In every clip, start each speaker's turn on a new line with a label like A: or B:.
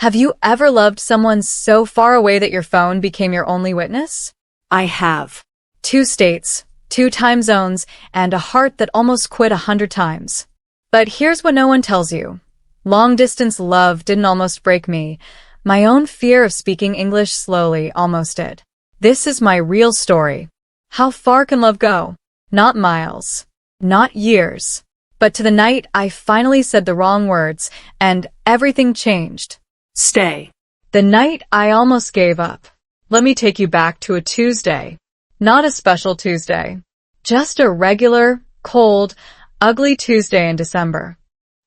A: Have you ever loved someone so far away that your phone became your only witness?
B: I have.
A: 2 states, 2 time zones, and a heart that almost quit 100 times. But here's what no one tells you. Long-distance love didn't almost break me. My own fear of speaking English slowly almost did. This is my real story. How far can love go? Not miles. Not years. But to the night I finally said the wrong words, and everything changed.
B: Stay.
A: The night I almost gave up. Let me take you back to a Tuesday. Not a special Tuesday. Just a regular, cold, ugly Tuesday in December.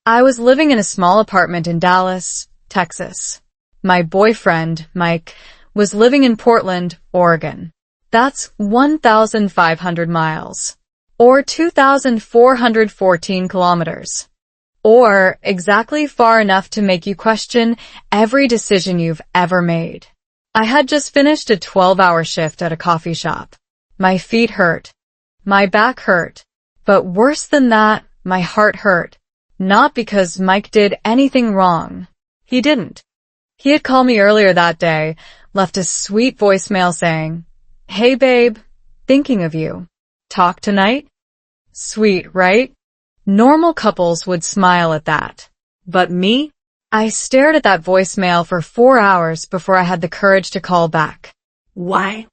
A: I was living in a small apartment in Dallas, Texas. My boyfriend, Mike, was living in Portland, Oregon. That's 1,500 miles. Or 2,414 kilometers. Or exactly far enough to make you question every decision you've ever made. I had just finished a 12-hour shift at a coffee shop. My feet hurt. My back hurt. But worse than that, my heart hurt. Not because Mike did anything wrong. He didn't. He had called me earlier that day, left a sweet voicemail saying, "Hey babe, thinking of you. Talk tonight?" Sweet, right? Normal couples would smile at that. But me? I stared at that voicemail for 4 hours before I had the courage to call back.
B: Why?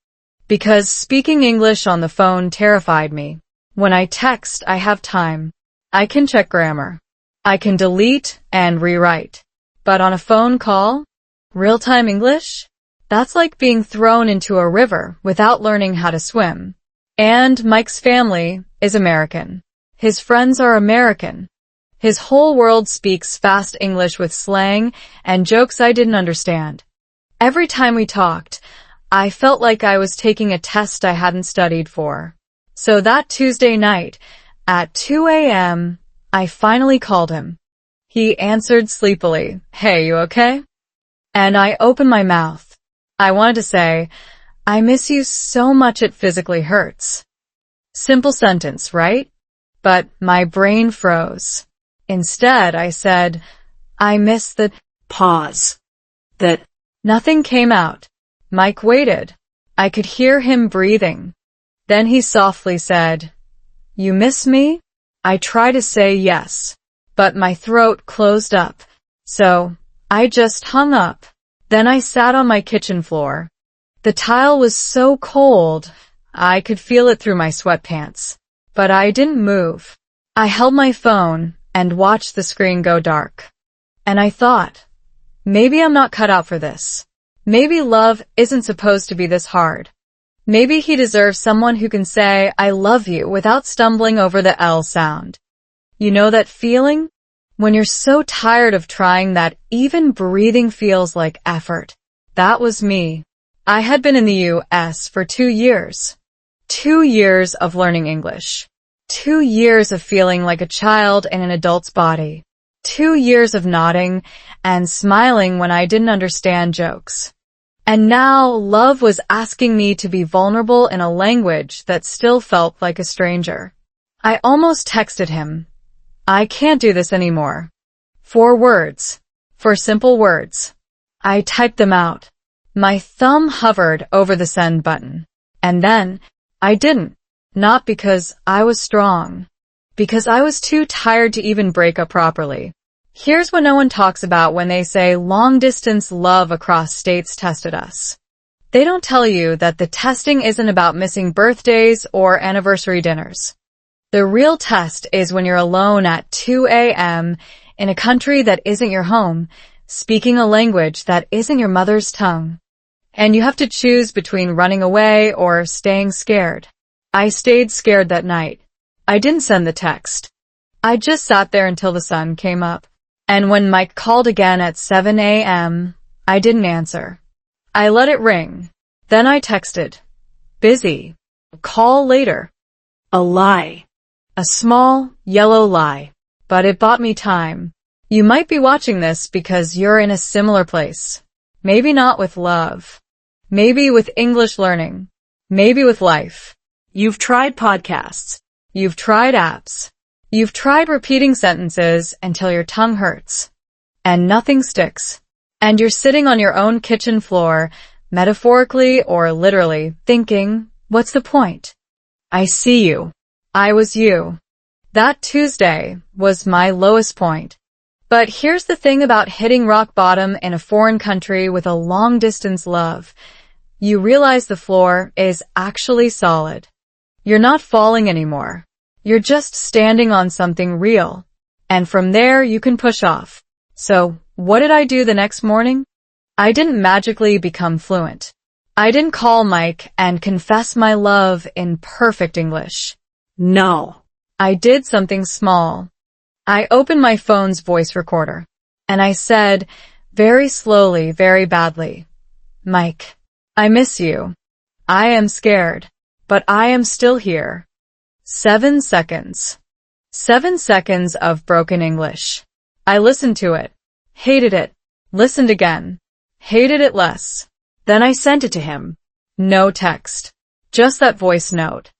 A: Because speaking English on the phone terrified me. When I text, I have time. I can check grammar. I can delete and rewrite. But on a phone call? Real-time English? That's like being thrown into a river without learning how to swim. And Mike's family is American. His friends are American. His whole world speaks fast English with slang and jokes I didn't understand. Every time we talked, I felt like I was taking a test I hadn't studied for. So that Tuesday night, at 2 a.m., I finally called him. He answered sleepily, "Hey, you okay?" And I opened my mouth. I wanted to say, "I miss you so much it physically hurts." Simple sentence, right? But my brain froze. Instead, I said, "I miss the..."
B: Pause. That.
A: Nothing came out. Mike waited. I could hear him breathing. Then he softly said, "You miss me?" I tried to say yes, but my throat closed up. So, I just hung up. Then I sat on my kitchen floor. The tile was so cold, I could feel it through my sweatpants. But I didn't move. I held my phone and watched the screen go dark. And I thought, maybe I'm not cut out for this. Maybe love isn't supposed to be this hard. Maybe he deserves someone who can say, "I love you," without stumbling over the L sound. You know that feeling? When you're so tired of trying that even breathing feels like effort. That was me. I had been in the U.S. for 2 years. 2 years of learning English. 2 years of feeling like a child in an adult's body. 2 years of nodding and smiling when I didn't understand jokes. And now love was asking me to be vulnerable in a language that still felt like a stranger. I almost texted him, "I can't do this anymore." 4 words. 4 simple words. I typed them out. My thumb hovered over the send button. And then, I didn't. Not because I was strong. Because I was too tired to even break up properly. Here's what no one talks about when they say long-distance love across states tested us. They don't tell you that the testing isn't about missing birthdays or anniversary dinners. The real test is when you're alone at 2 a.m. in a country that isn't your home, speaking a language that isn't your mother's tongue. And you have to choose between running away or staying scared. I stayed scared that night. I didn't send the text. I just sat there until the sun came up. And when Mike called again at 7 a.m., I didn't answer. I let it ring. Then I texted, "Busy. Call later."
B: A lie.
A: A small, yellow lie. But it bought me time. You might be watching this because you're in a similar place. Maybe not with love. Maybe with English learning. Maybe with life.
B: You've tried podcasts.
A: You've tried apps. You've tried repeating sentences until your tongue hurts. And nothing sticks. and you're sitting on your own kitchen floor, metaphorically or literally, thinking, what's the point? I see you. I was you. That Tuesday was my lowest point. But here's the thing about hitting rock bottom in a foreign country with a long-distance love. You realize the floor is actually solid. You're not falling anymore. You're just standing on something real. And from there, you can push off. So, what did I do the next morning? I didn't magically become fluent. I didn't call Mike and confess my love in perfect English.
B: No.
A: I did something small. I opened my phone's voice recorder, and I said, very slowly, very badly, Mike, I miss you. I am scared, but I am still here. 7 seconds. 7 seconds of broken English. I listened to it, hated it, listened again, hated it less. Then I sent it to him. No text. Just that voice note.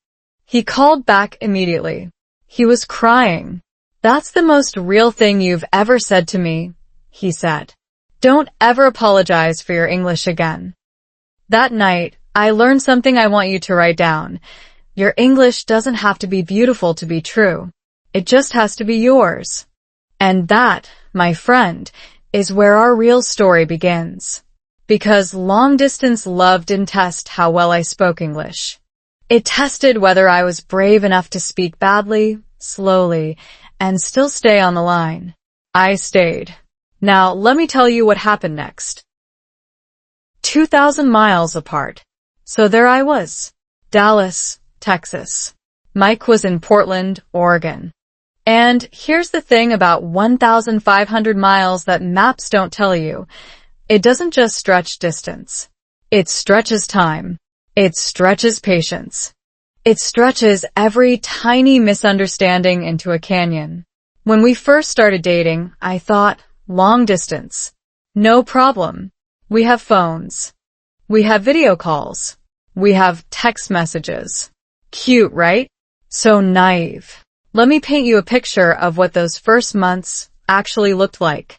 A: He called back immediately. He was crying. That's the most real thing you've ever said to me, he said. Don't ever apologize for your English again. That night, I learned something I want you to write down. Your English doesn't have to be beautiful to be true. It just has to be yours. And that, my friend, is where our real story begins. Because long-distance love didn't test how well I spoke English. It tested whether I was brave enough to speak badly, slowly, and still stay on the line. I stayed. Now, let me tell you what happened next. 2,000 miles apart. So there I was. Dallas, Texas. Mike was in Portland, Oregon. And here's the thing about 1,500 miles that maps don't tell you. It doesn't just stretch distance. It stretches time. It stretches patience. It stretches every tiny misunderstanding into a canyon. When we first started dating, I thought, long distance. No problem. We have phones. We have video calls. We have text messages. Cute, right? So naive. Let me paint you a picture of what those first months actually looked like.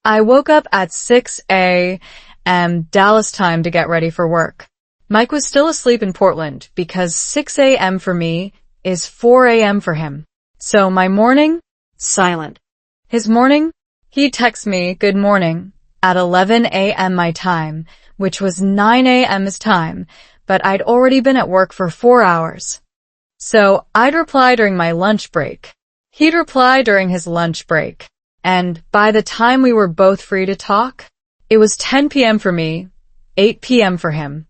A: I woke up at 6 a.m. Dallas time to get ready for work. Mike was still asleep in Portland because 6 a.m. for me is 4 a.m. for him. So my morning?
B: Silent.
A: His morning? He'd text me, good morning, at 11 a.m. my time, which was 9 a.m. his time, but I'd already been at work for 4 hours. So I'd reply during my lunch break. He'd reply during his lunch break. And by the time we were both free to talk, it was 10 p.m. for me, 8 p.m. for him.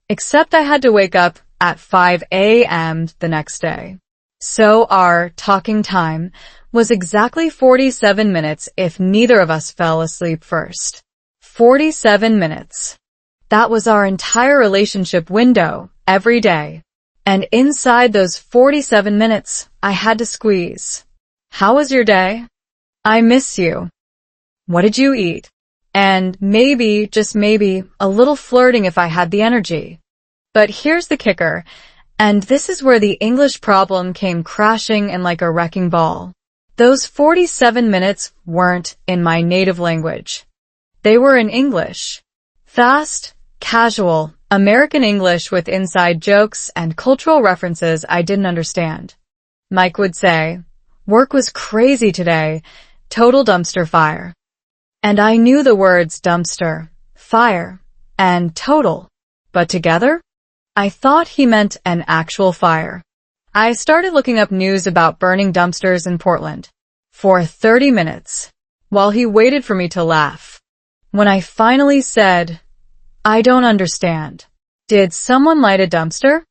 A: Except I had to wake up at 5 a.m. the next day. So our talking time was exactly 47 minutes if neither of us fell asleep first. 47 minutes. That was our entire relationship window, every day. And inside those 47 minutes, I had to squeeze. How was your day? I miss you. What did you eat? And maybe, just maybe, a little flirting if I had the energy. But here's the kicker, and this is where the English problem came crashing in like a wrecking ball. Those 47 minutes weren't in my native language. They were in English. Fast, casual, American English with inside jokes and cultural references I didn't understand. Mike would say, work was crazy today, total dumpster fire. And I knew the words dumpster, fire, and total. But together? I thought he meant an actual fire. I started looking up news about burning dumpsters in Portland for 30 minutes while he waited for me to laugh. When I finally said, I don't understand. Did someone light a dumpster?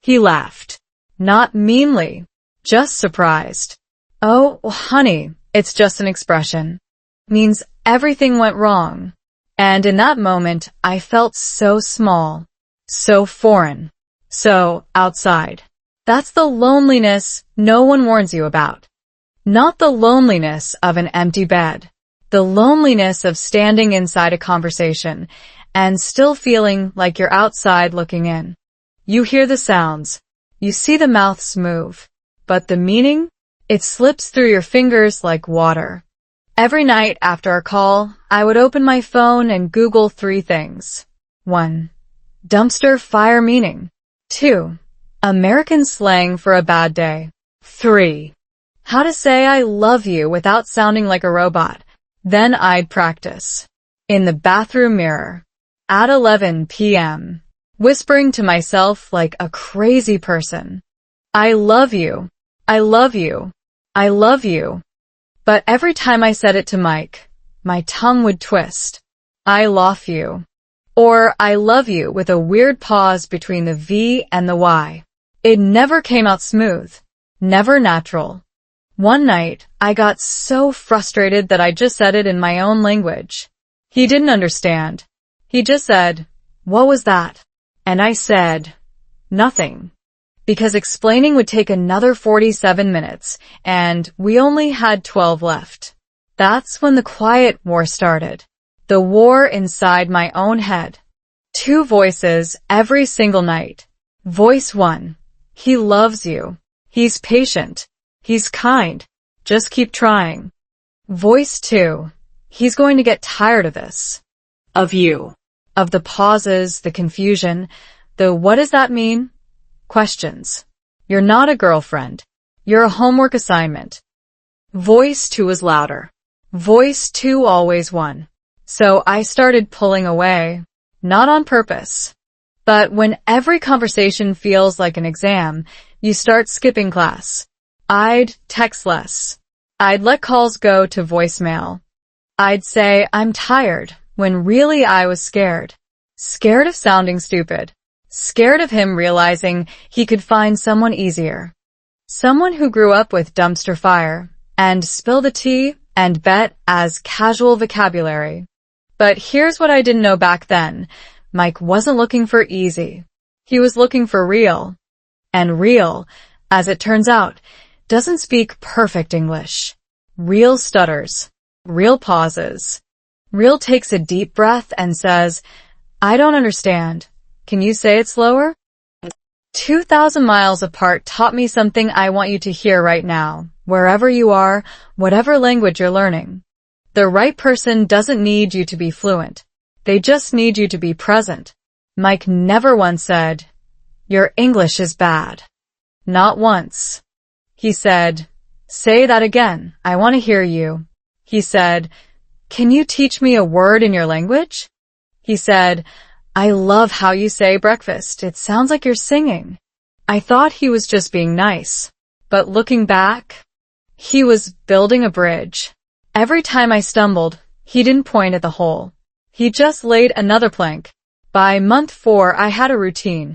A: He laughed. Not meanly, just surprised. Oh, honey, it's just an expression. Means everything went wrong. And in that moment, I felt so small, so foreign, so outside. That's the loneliness no one warns you about. Not the loneliness of an empty bed. The loneliness of standing inside a conversation and still feeling like you're outside looking in. You hear the sounds. You see the mouths move. But the meaning? It slips through your fingers like water. Every night after our call, I would open my phone and Google 3 things. 1. Dumpster fire meaning. 2. American slang for a bad day. 3. How to say I love you without sounding like a robot. Then I'd practice. In the bathroom mirror. At 11 p.m. Whispering to myself like a crazy person. I love you. I love you. I love you. But every time I said it to Mike, my tongue would twist. I love you. Or I love you with a weird pause between the V and the Y. It never came out smooth. Never natural. One night, I got so frustrated that I just said it in my own language. He didn't understand. He just said, "What was that?" And I said, "Nothing." Because explaining would take another 47 minutes, and we only had 12 left. That's when the quiet war started. The war inside my own head. 2 voices every single night. Voice 1. He loves you. He's patient. He's kind. Just keep trying. Voice 2. He's going to get tired of this.
B: Of you.
A: Of the pauses, the confusion, the what does that mean? Questions. You're not a girlfriend. You're a homework assignment. Voice 2 is louder. Voice 2 always won. So I started pulling away. Not on purpose. But when every conversation feels like an exam, you start skipping class. I'd text less. I'd let calls go to voicemail. I'd say I'm tired when really I was scared. Scared of sounding stupid. Scared of him realizing he could find someone easier. Someone who grew up with dumpster fire and spill the tea and bet as casual vocabulary. But here's what I didn't know back then. Mike wasn't looking for easy. He was looking for real. And real, as it turns out, doesn't speak perfect English. Real stutters. Real pauses. Real takes a deep breath and says, I don't understand. Can you say it slower? 2,000 miles apart taught me something I want you to hear right now, wherever you are, whatever language you're learning. The right person doesn't need you to be fluent. They just need you to be present. Mike never once said, your English is bad. Not once. He said, say that again. I want to hear you. He said, can you teach me a word in your language? He said, I love how you say breakfast. It sounds like you're singing. I thought he was just being nice. But looking back, he was building a bridge. Every time I stumbled, he didn't point at the hole. He just laid another plank. By month 4, I had a routine.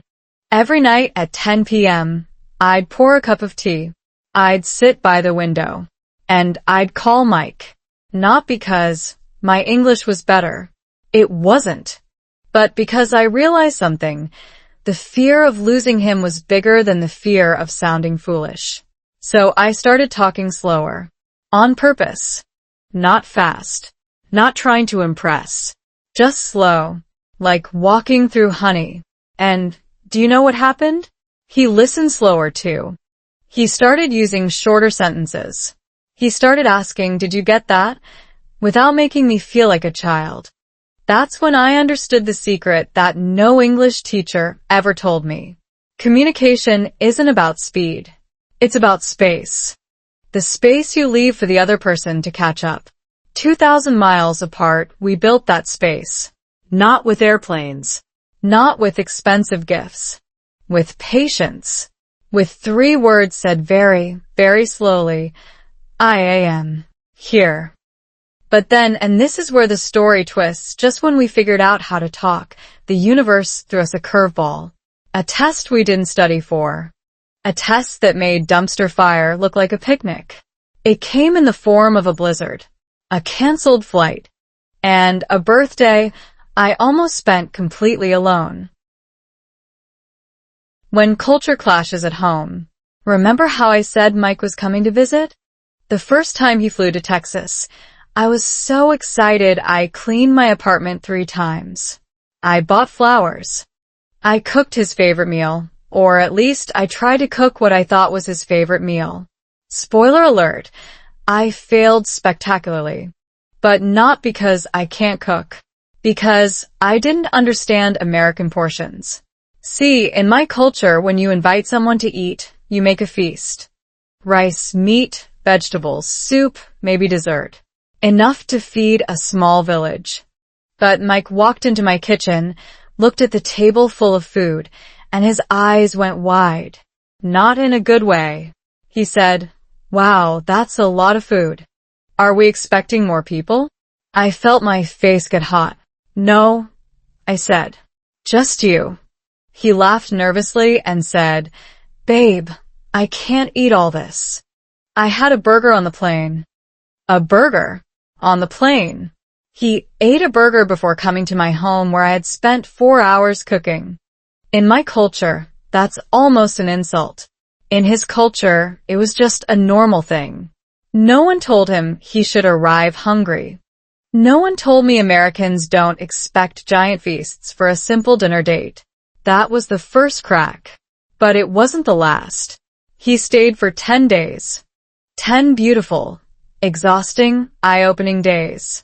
A: Every night at 10 p.m., I'd pour a cup of tea. I'd sit by the window. And I'd call Mike. Not because my English was better. It wasn't. But because I realized something, the fear of losing him was bigger than the fear of sounding foolish. So I started talking slower. On purpose. Not fast. Not trying to impress. Just slow. Like walking through honey. And do you know what happened? He listened slower too. He started using shorter sentences. He started asking, did you get that? Without making me feel like a child. That's when I understood the secret that no English teacher ever told me. Communication isn't about speed. It's about space. The space you leave for the other person to catch up. 2,000 miles apart, we built that space. Not with airplanes. Not with expensive gifts. With patience. With 3 words said very, very slowly. I am here. But then, and this is where the story twists, just when we figured out how to talk, the universe threw us a curveball. A test we didn't study for. A test that made dumpster fire look like a picnic. It came in the form of a blizzard, a canceled flight, and a birthday I almost spent completely alone. When culture clashes at home, remember how I said Mike was coming to visit? The first time he flew to Texas, I was so excited I cleaned my apartment 3 times. I bought flowers. I cooked his favorite meal, or at least I tried to cook what I thought was his favorite meal. Spoiler alert, I failed spectacularly. But not because I can't cook. Because I didn't understand American portions. See, in my culture, when you invite someone to eat, you make a feast. Rice, meat, vegetables, soup, maybe dessert. Enough to feed a small village. But Mike walked into my kitchen, looked at the table full of food, and his eyes went wide. Not in a good way. He said, "Wow, that's a lot of food. Are we expecting more people?" I felt my face get hot. "No," I said. "Just you." He laughed nervously and said, "Babe, I can't eat all this. I had a burger on the plane." A burger? On the plane? He ate a burger before coming to my home where I had spent 4 hours cooking. In my culture, that's almost an insult. In his culture, it was just a normal thing. No one told him he should arrive hungry. No one told me Americans don't expect giant feasts for a simple dinner date. That was the first crack. But it wasn't the last. He stayed for 10 days. 10 beautiful, exhausting, eye-opening days.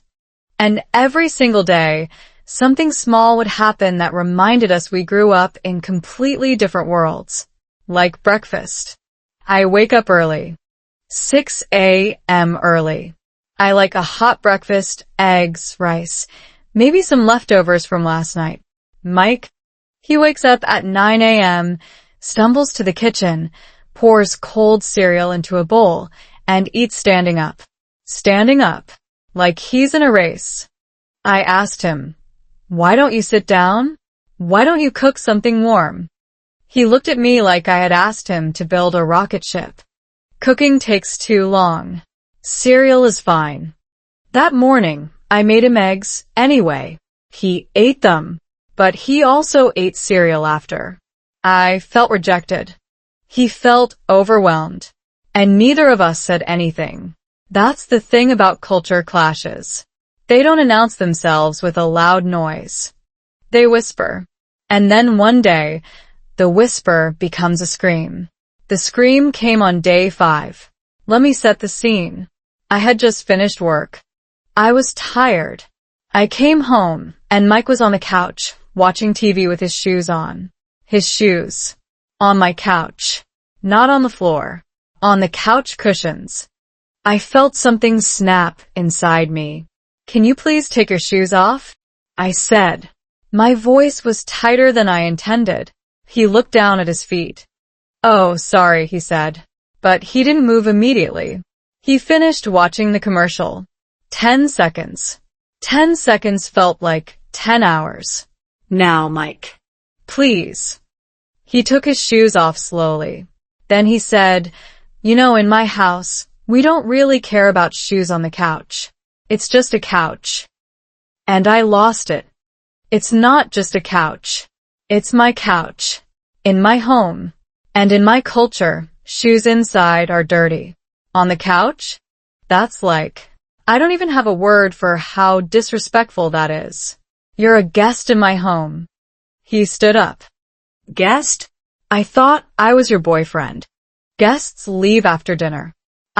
A: And every single day, something small would happen that reminded us we grew up in completely different worlds. Like breakfast. I wake up early. 6 a.m. early. I like a hot breakfast, eggs, rice, maybe some leftovers from last night. Mike? He wakes up at 9 a.m., stumbles to the kitchen, pours cold cereal into a bowl, and eats standing up. Standing up. Like he's in a race. I asked him, "Why don't you sit down? Why don't you cook something warm?" He looked at me like I had asked him to build a rocket ship. Cooking takes too long. Cereal is fine. That morning, I made him eggs anyway. He ate them, but he also ate cereal after. I felt rejected. He felt overwhelmed, and neither of us said anything. That's the thing about culture clashes. They don't announce themselves with a loud noise. They whisper. And then one day, the whisper becomes a scream. The scream came on day 5. Let me set the scene. I had just finished work. I was tired. I came home, and Mike was on the couch, watching TV with his shoes on. His shoes. On my couch. Not on the floor. On the couch cushions. I felt something snap inside me. "Can you please take your shoes off?" I said. My voice was tighter than I intended. He looked down at his feet. "Oh, sorry," he said. But he didn't move immediately. He finished watching the commercial. 10 seconds. 10 seconds felt like 10 hours.
B: Now, Mike.
A: "Please." He took his shoes off slowly. Then he said, "You know, in my house, we don't really care about shoes on the couch. It's just a couch." And I lost it. It's not just a couch. It's my couch. In my home. And in my culture, shoes inside are dirty. On the couch? That's like, I don't even have a word for how disrespectful that is. You're a guest in my home. He stood up. "Guest? I thought I was your boyfriend. Guests leave after dinner.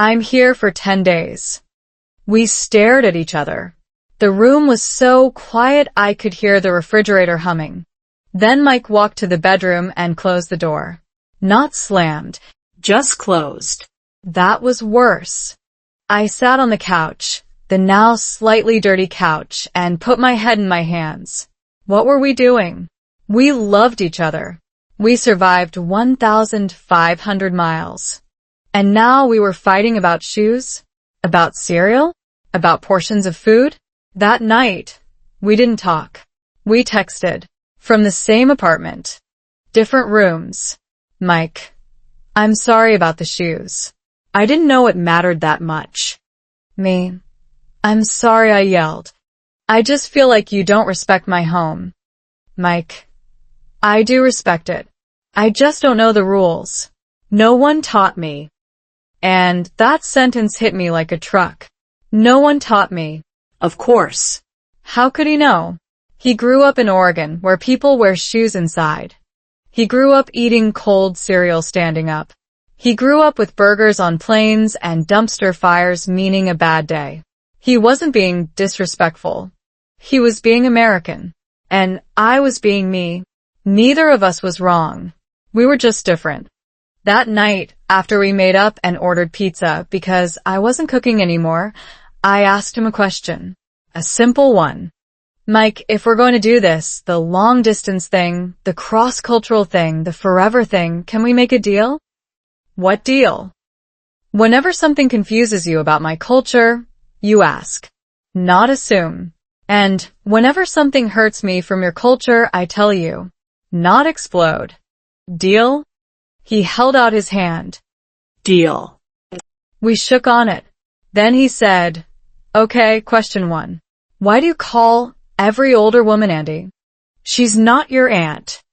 A: I'm here for 10 days. We stared at each other. The room was so quiet I could hear the refrigerator humming. Then Mike walked to the bedroom and closed the door. Not slammed, just closed. That was worse. I sat on the couch, the now slightly dirty couch, and put my head in my hands. What were we doing? We loved each other. We survived 1,500 miles. And now we were fighting about shoes? About cereal? About portions of food? That night, we didn't talk. We texted. From the same apartment. Different rooms. Mike, I'm sorry about the shoes. I didn't know it mattered that much. Me, I'm sorry I yelled. I just feel like you don't respect my home. Mike, I do respect it. I just don't know the rules. No one taught me. And that sentence hit me like a truck. No one taught me.
B: Of course.
A: How could he know? He grew up in Oregon, where people wear shoes inside. He grew up eating cold cereal standing up. He grew up with burgers on planes and dumpster fires meaning a bad day. He wasn't being disrespectful. He was being American. And I was being me. Neither of us was wrong. We were just different. That night, after we made up and ordered pizza because I wasn't cooking anymore, I asked him a question. A simple one. Mike, if we're going to do this, the long-distance thing, the cross-cultural thing, the forever thing, can we make a deal? What deal? Whenever something confuses you about my culture, you ask, not assume. And whenever something hurts me from your culture, I tell you, not explode. Deal? He held out his hand.
B: Deal.
A: We shook on it. Then he said, okay, question 1. Why do you call every older woman Auntie? She's not your aunt.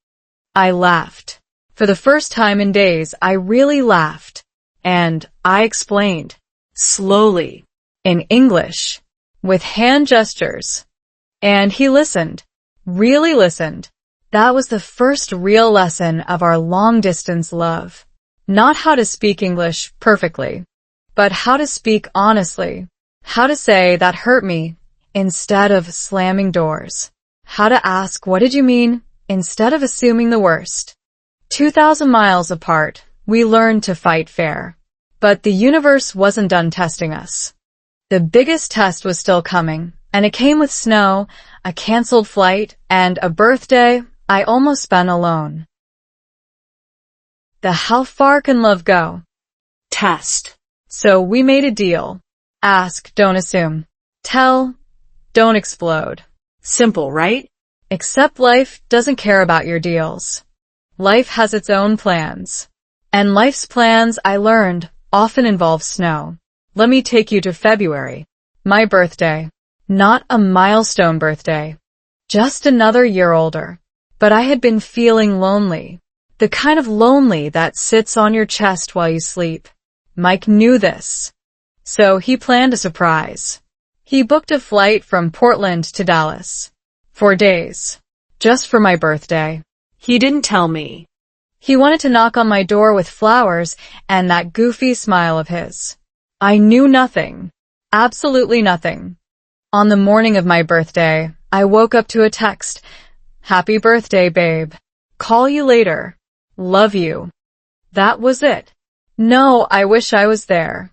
A: I laughed. For the first time in days, I really laughed. And I explained. Slowly. In English. With hand gestures. And he listened. Really listened. That was the first real lesson of our long-distance love. Not how to speak English perfectly, but how to speak honestly. How to say that hurt me instead of slamming doors. How to ask what did you mean instead of assuming the worst. 2,000 miles apart, we learned to fight fair. But the universe wasn't done testing us. The biggest test was still coming, and it came with snow, a canceled flight, and a birthday I almost spent alone. The how far can love go?
B: Test.
A: So we made a deal. Ask, don't assume. Tell, don't explode.
B: Simple, right?
A: Except life doesn't care about your deals. Life has its own plans. And life's plans, I learned, often involve snow. Let me take you to February. My birthday. Not a milestone birthday. Just another year older. But I had been feeling lonely. The kind of lonely that sits on your chest while you sleep. Mike knew this. So he planned a surprise. He booked a flight from Portland to Dallas. 4 days. Just for my birthday.
B: He didn't tell me.
A: He wanted to knock on my door with flowers and that goofy smile of his. I knew nothing. Absolutely nothing. On the morning of my birthday, I woke up to a text. Happy birthday, babe. Call you later. Love you. That was it. No, I wish I was there.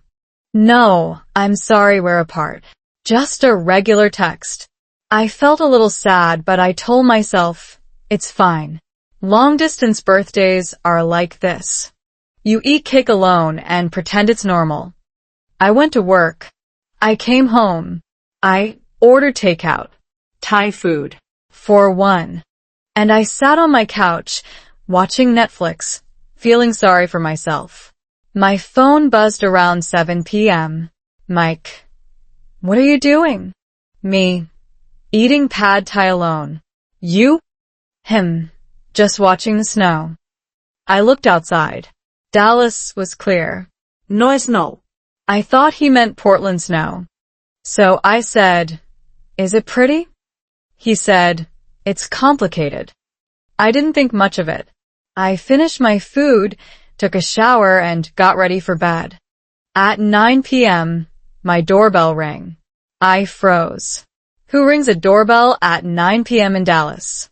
A: No, I'm sorry we're apart. Just a regular text. I felt a little sad, but I told myself, it's fine. Long-distance birthdays are like this. You eat cake alone and pretend it's normal. I went to work. I came home. I ordered takeout.
B: Thai food.
A: For one. And I sat on my couch, watching Netflix, feeling sorry for myself. My phone buzzed around 7 p.m. Mike. What are you doing? Me. Eating pad thai alone. You? Him. Just watching the snow. I looked outside. Dallas was clear.
B: No snow.
A: I thought he meant Portland snow. So I said, is it pretty? He said, it's complicated. I didn't think much of it. I finished my food, took a shower, and got ready for bed. At 9 p.m., my doorbell rang. I froze. Who rings a doorbell at 9 p.m. in Dallas?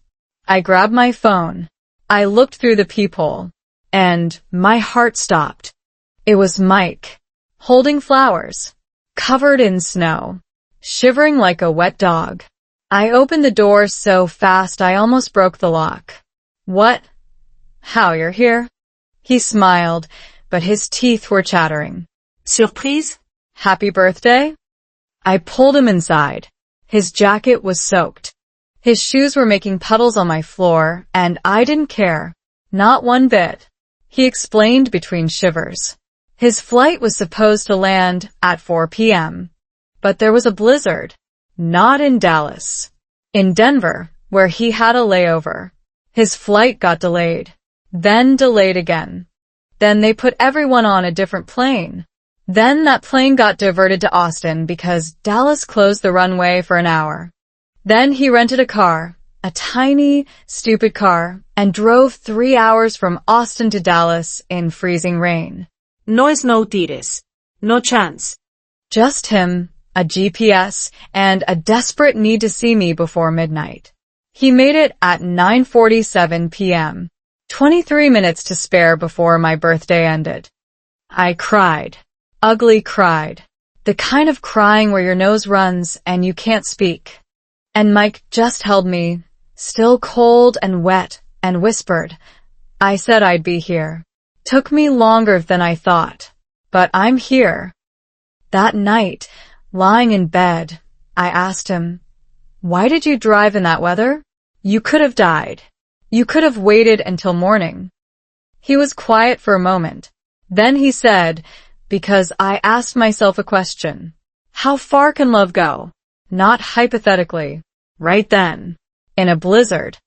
A: I grabbed my phone. I looked through the peephole. And my heart stopped. It was Mike. Holding flowers. Covered in snow. Shivering like a wet dog. I opened the door so fast I almost broke the lock. What? How, you're here? He smiled, but his teeth were chattering.
B: Surprise?
A: Happy birthday? I pulled him inside. His jacket was soaked. His shoes were making puddles on my floor, and I didn't care. Not one bit. He explained between shivers. His flight was supposed to land at 4 p.m. But there was a blizzard. Not in Dallas. In Denver, where he had a layover. His flight got delayed. Then delayed again. Then they put everyone on a different plane. Then that plane got diverted to Austin because Dallas closed the runway for an hour. Then he rented a car, a tiny, stupid car, and drove 3 hours from Austin to Dallas in freezing rain.
B: No es no tires. No chance.
A: Just him, a GPS, and a desperate need to see me before midnight. He made it at 9:47 p.m. 23 minutes to spare before my birthday ended. I cried. Ugly cried. The kind of crying where your nose runs and you can't speak. And Mike just held me, still cold and wet, and whispered, I said I'd be here. Took me longer than I thought, but I'm here. That night, lying in bed, I asked him, why did you drive in that weather? You could have died. You could have waited until morning. He was quiet for a moment. Then he said, because I asked myself a question. How far can love go? Not hypothetically. Right then. In a blizzard.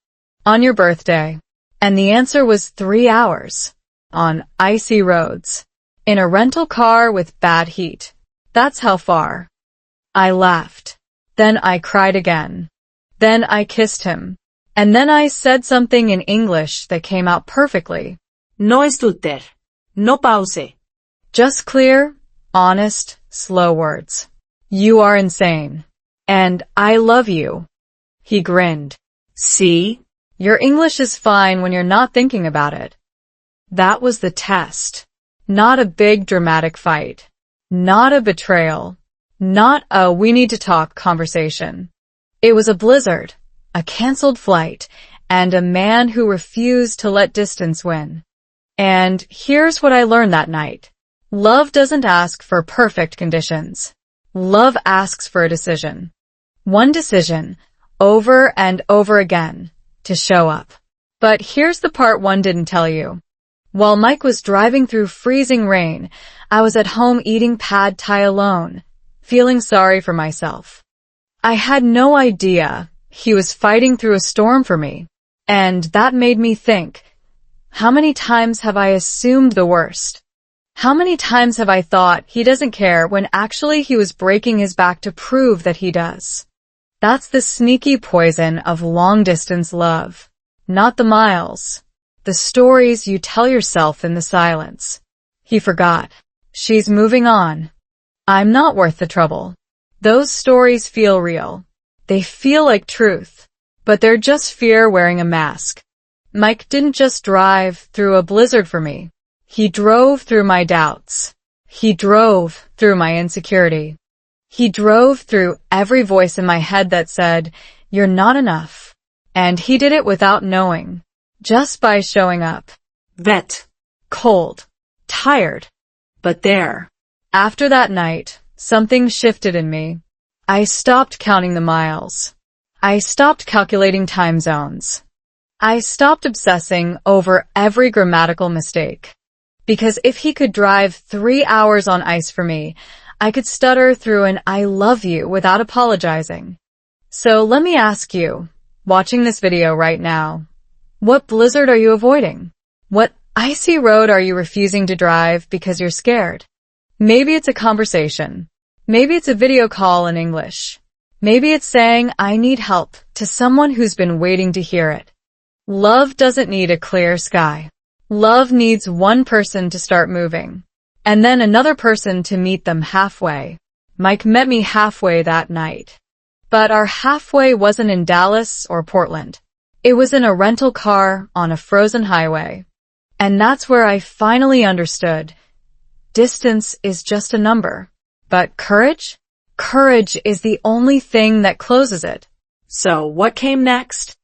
A: On your birthday. And the answer was 3 hours. On icy roads. In a rental car with bad heat. That's how far. I laughed. Then I cried again. Then I kissed him. And then I said something in English that came out perfectly.
B: No estúter. No pause.
A: Just clear, honest, slow words. You are insane. And I love you. He grinned.
B: See?
A: Your English is fine when you're not thinking about it. That was the test. Not a big dramatic fight. Not a betrayal. Not a we need to talk conversation. It was a blizzard, a canceled flight, and a man who refused to let distance win. And here's what I learned that night. Love doesn't ask for perfect conditions. Love asks for a decision. One decision, over and over again, to show up. But here's the part one didn't tell you. While Mike was driving through freezing rain, I was at home eating pad thai alone, feeling sorry for myself. I had no idea he was fighting through a storm for me. And that made me think, how many times have I assumed the worst? How many times have I thought he doesn't care when actually he was breaking his back to prove that he does? That's the sneaky poison of long-distance love. Not the miles. The stories you tell yourself in the silence. He forgot. She's moving on. I'm not worth the trouble. Those stories feel real. They feel like truth. But they're just fear wearing a mask. Mike didn't just drive through a blizzard for me. He drove through my doubts. He drove through my insecurity. He drove through every voice in my head that said, you're not enough. And he did it without knowing. Just by showing up.
B: Wet.
A: Cold. Tired. But there. After that night, something shifted in me. I stopped counting the miles. I stopped calculating time zones. I stopped obsessing over every grammatical mistake. Because if he could drive 3 hours on ice for me, I could stutter through an I love you without apologizing. So let me ask you, watching this video right now, what blizzard are you avoiding? What icy road are you refusing to drive because you're scared? Maybe it's a conversation. Maybe it's a video call in English. Maybe it's saying, I need help, to someone who's been waiting to hear it. Love doesn't need a clear sky. Love needs one person to start moving. And then another person to meet them halfway. Mike met me halfway that night. But our halfway wasn't in Dallas or Portland. It was in a rental car on a frozen highway. And that's where I finally understood. Distance is just a number. But courage? Courage is the only thing that closes it.
B: So what came next?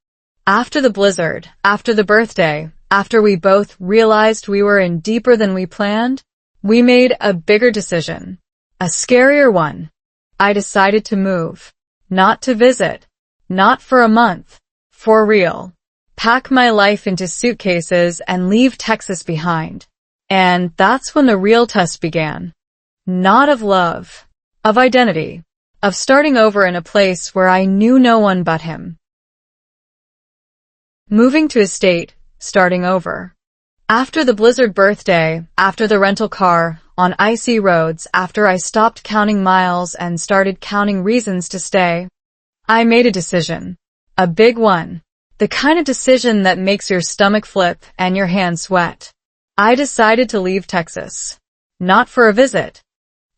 A: After the blizzard, after the birthday, after we both realized we were in deeper than we planned, we made a bigger decision. A scarier one. I decided to move. Not to visit. Not for a month. For real. Pack my life into suitcases and leave Texas behind. And that's when the real test began. Not of love. Of identity. Of starting over in a place where I knew no one but him. Moving to a state, starting over. After the blizzard birthday, after the rental car, on icy roads, after I stopped counting miles and started counting reasons to stay, I made a decision. A big one. The kind of decision that makes your stomach flip and your hands sweat. I decided to leave Texas. Not for a visit.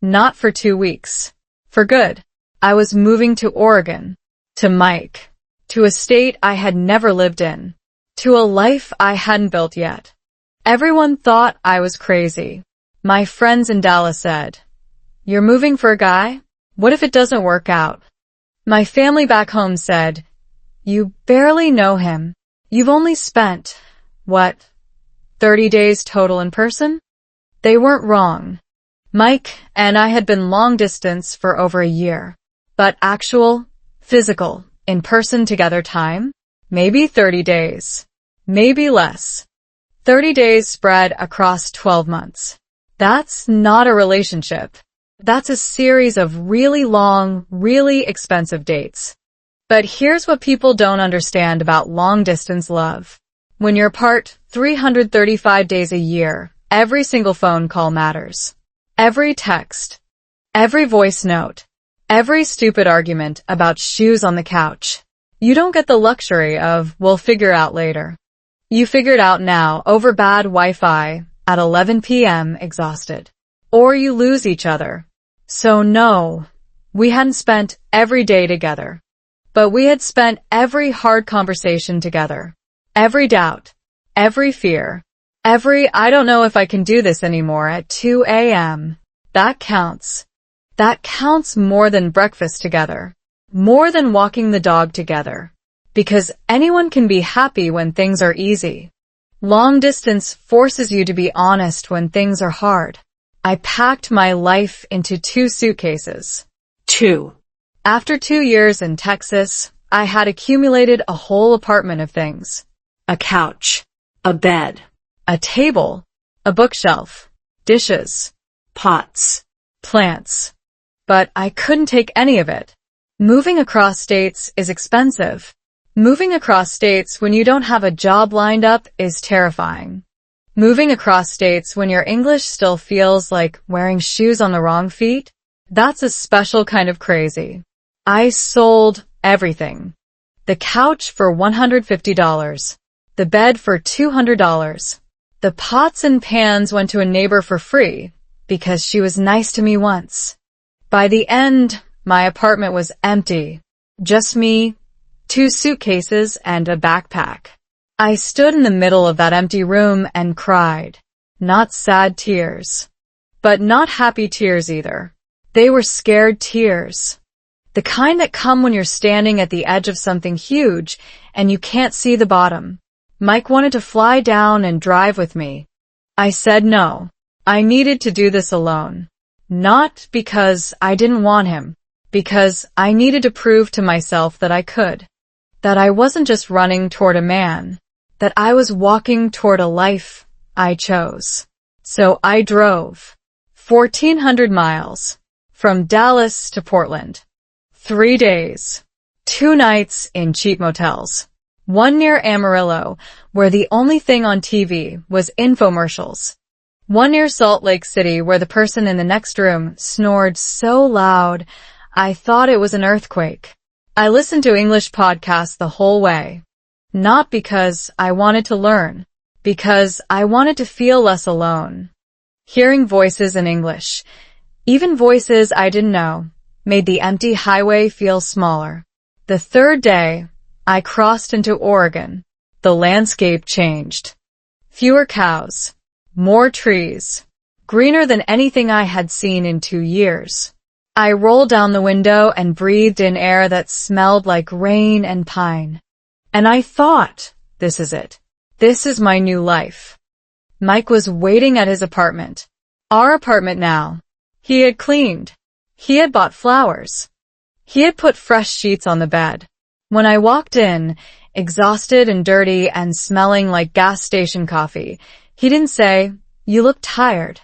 A: Not for 2 weeks. For good. I was moving to Oregon. To Mike. To a state I had never lived in. To a life I hadn't built yet. Everyone thought I was crazy. My friends in Dallas said, "You're moving for a guy? What if it doesn't work out?" My family back home said, "You barely know him. You've only spent, 30 days total in person?" They weren't wrong. Mike and I had been long distance for over a year. But actual, physical, in-person together time? Maybe 30 days. Maybe less. 30 days spread across 12 months. That's not a relationship. That's a series of really long, really expensive dates. But here's what people don't understand about long-distance love. When you're apart 335 days a year, every single phone call matters. Every text. Every voice note. Every stupid argument about shoes on the couch. You don't get the luxury of, "We'll figure out later." You figure it out now over bad Wi-Fi at 11 p.m. exhausted. Or you lose each other. So no, we hadn't spent every day together. But we had spent every hard conversation together. Every doubt. Every fear. Every "I don't know if I can do this anymore" at 2 a.m. That counts. That counts more than breakfast together. More than walking the dog together. Because anyone can be happy when things are easy. Long distance forces you to be honest when things are hard. I packed my life into 2 suitcases.
B: 2.
A: After 2 years in Texas, I had accumulated a whole apartment of things.
B: A couch. A bed.
A: A table. A bookshelf. Dishes.
B: Pots.
A: Plants. But I couldn't take any of it. Moving across states is expensive. Moving across states when you don't have a job lined up is terrifying. Moving across states when your English still feels like wearing shoes on the wrong feet? That's a special kind of crazy. I sold everything. The couch for $150. The bed for $200. The pots and pans went to a neighbor for free because she was nice to me once. By the end, my apartment was empty. Just me, 2 suitcases, and a backpack. I stood in the middle of that empty room and cried. Not sad tears. But not happy tears either. They were scared tears. The kind that come when you're standing at the edge of something huge and you can't see the bottom. Mike wanted to fly down and drive with me. I said no. I needed to do this alone. Not because I didn't want him. Because I needed to prove to myself that I could. That I wasn't just running toward a man. That I was walking toward a life I chose. So I drove 1,400 miles from Dallas to Portland. 3 days. 2 nights in cheap motels. 1 near Amarillo, where the only thing on TV was infomercials. 1 near Salt Lake City, where the person in the next room snored so loud I thought it was an earthquake. I listened to English podcasts the whole way. Not because I wanted to learn, because I wanted to feel less alone. Hearing voices in English, even voices I didn't know, made the empty highway feel smaller. The 3rd day, I crossed into Oregon. The landscape changed. Fewer cows. More trees. Greener than anything I had seen in 2 years. I rolled down the window and breathed in air that smelled like rain and pine. And I thought, this is it. This is my new life. Mike was waiting at his apartment. Our apartment now. He had cleaned. He had bought flowers. He had put fresh sheets on the bed. When I walked in, exhausted and dirty and smelling like gas station coffee, he didn't say, "You look tired."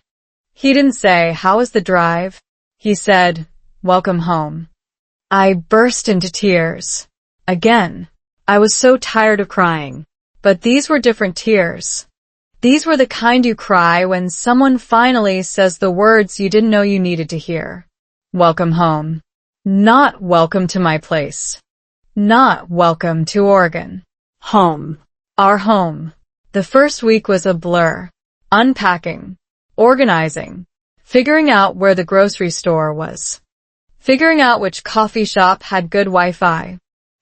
A: He didn't say, "How was the drive?" He said, "Welcome home." I burst into tears. Again. I was so tired of crying. But these were different tears. These were the kind you cry when someone finally says the words you didn't know you needed to hear. Welcome home. Not welcome to my place. Not welcome to Oregon.
B: Home.
A: Our home. The first week was a blur. Unpacking. Organizing. figuring out where the grocery store was, figuring out which coffee shop had good Wi-Fi,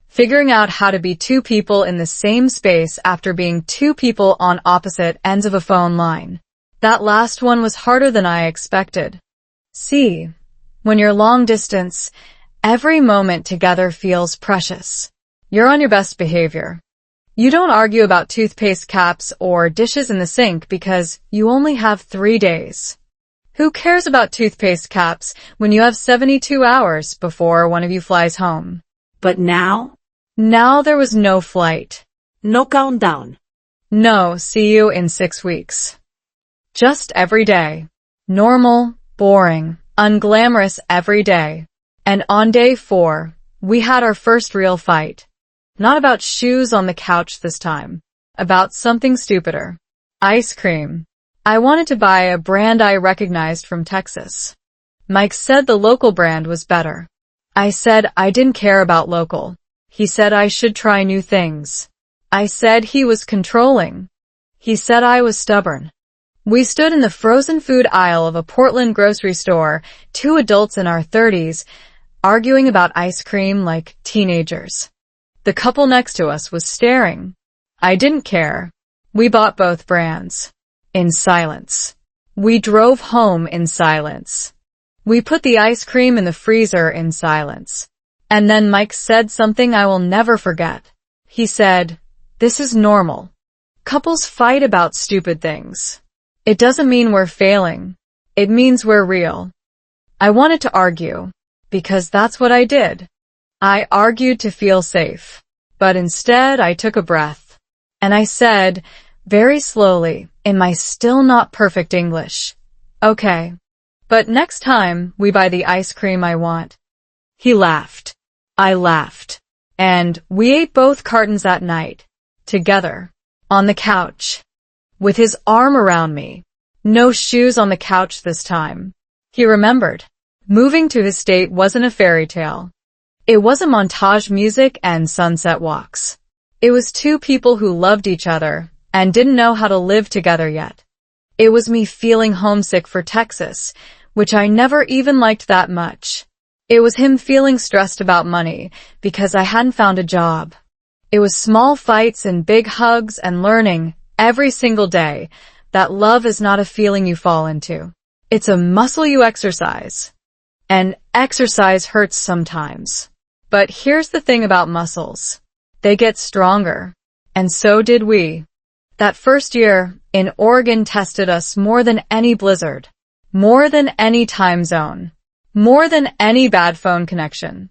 A: figuring out how to be two people in the same space after being two people on opposite ends of a phone line. That last one was harder than I expected. See, when you're long distance, every moment together feels precious. You're on your best behavior. You don't argue about toothpaste caps or dishes in the sink because you only have 3 days. Who cares about toothpaste caps when you have 72 hours before one of you flies home?
B: But now?
A: Now there was no flight.
B: No countdown.
A: No, see you in 6 weeks. Just every day. Normal, boring, unglamorous every day. And on day 4, we had our first real fight. Not about shoes on the couch this time. About something stupider. Ice cream. I wanted to buy a brand I recognized from Texas. Mike said the local brand was better. I said I didn't care about local. He said I should try new things. I said he was controlling. He said I was stubborn. We stood in the frozen food aisle of a Portland grocery store, 2 adults in our 30s, arguing about ice cream like teenagers. The couple next to us was staring. I didn't care. We bought both brands. In silence. We drove home in silence. We put the ice cream in the freezer in silence. And then Mike said something I will never forget. He said, "This is normal. Couples fight about stupid things. It doesn't mean we're failing. It means we're real." I wanted to argue, because that's what I did. I argued to feel safe. But instead I took a breath. And I said, very slowly, in my still not perfect English, "Okay. But next time we buy the ice cream I want." He laughed. I laughed. And we ate both cartons that night. Together. On the couch. With his arm around me. No shoes on the couch this time. He remembered. Moving to his state wasn't a fairy tale. It wasn't montage music and sunset walks. It was 2 people who loved each other and didn't know how to live together yet. It was me feeling homesick for Texas, which I never even liked that much. It was him feeling stressed about money because I hadn't found a job. It was small fights and big hugs and learning every single day that love is not a feeling you fall into. It's a muscle you exercise. And exercise hurts sometimes. But here's the thing about muscles. They get stronger. And so did we. That first year in Oregon tested us more than any blizzard. More than any time zone. More than any bad phone connection.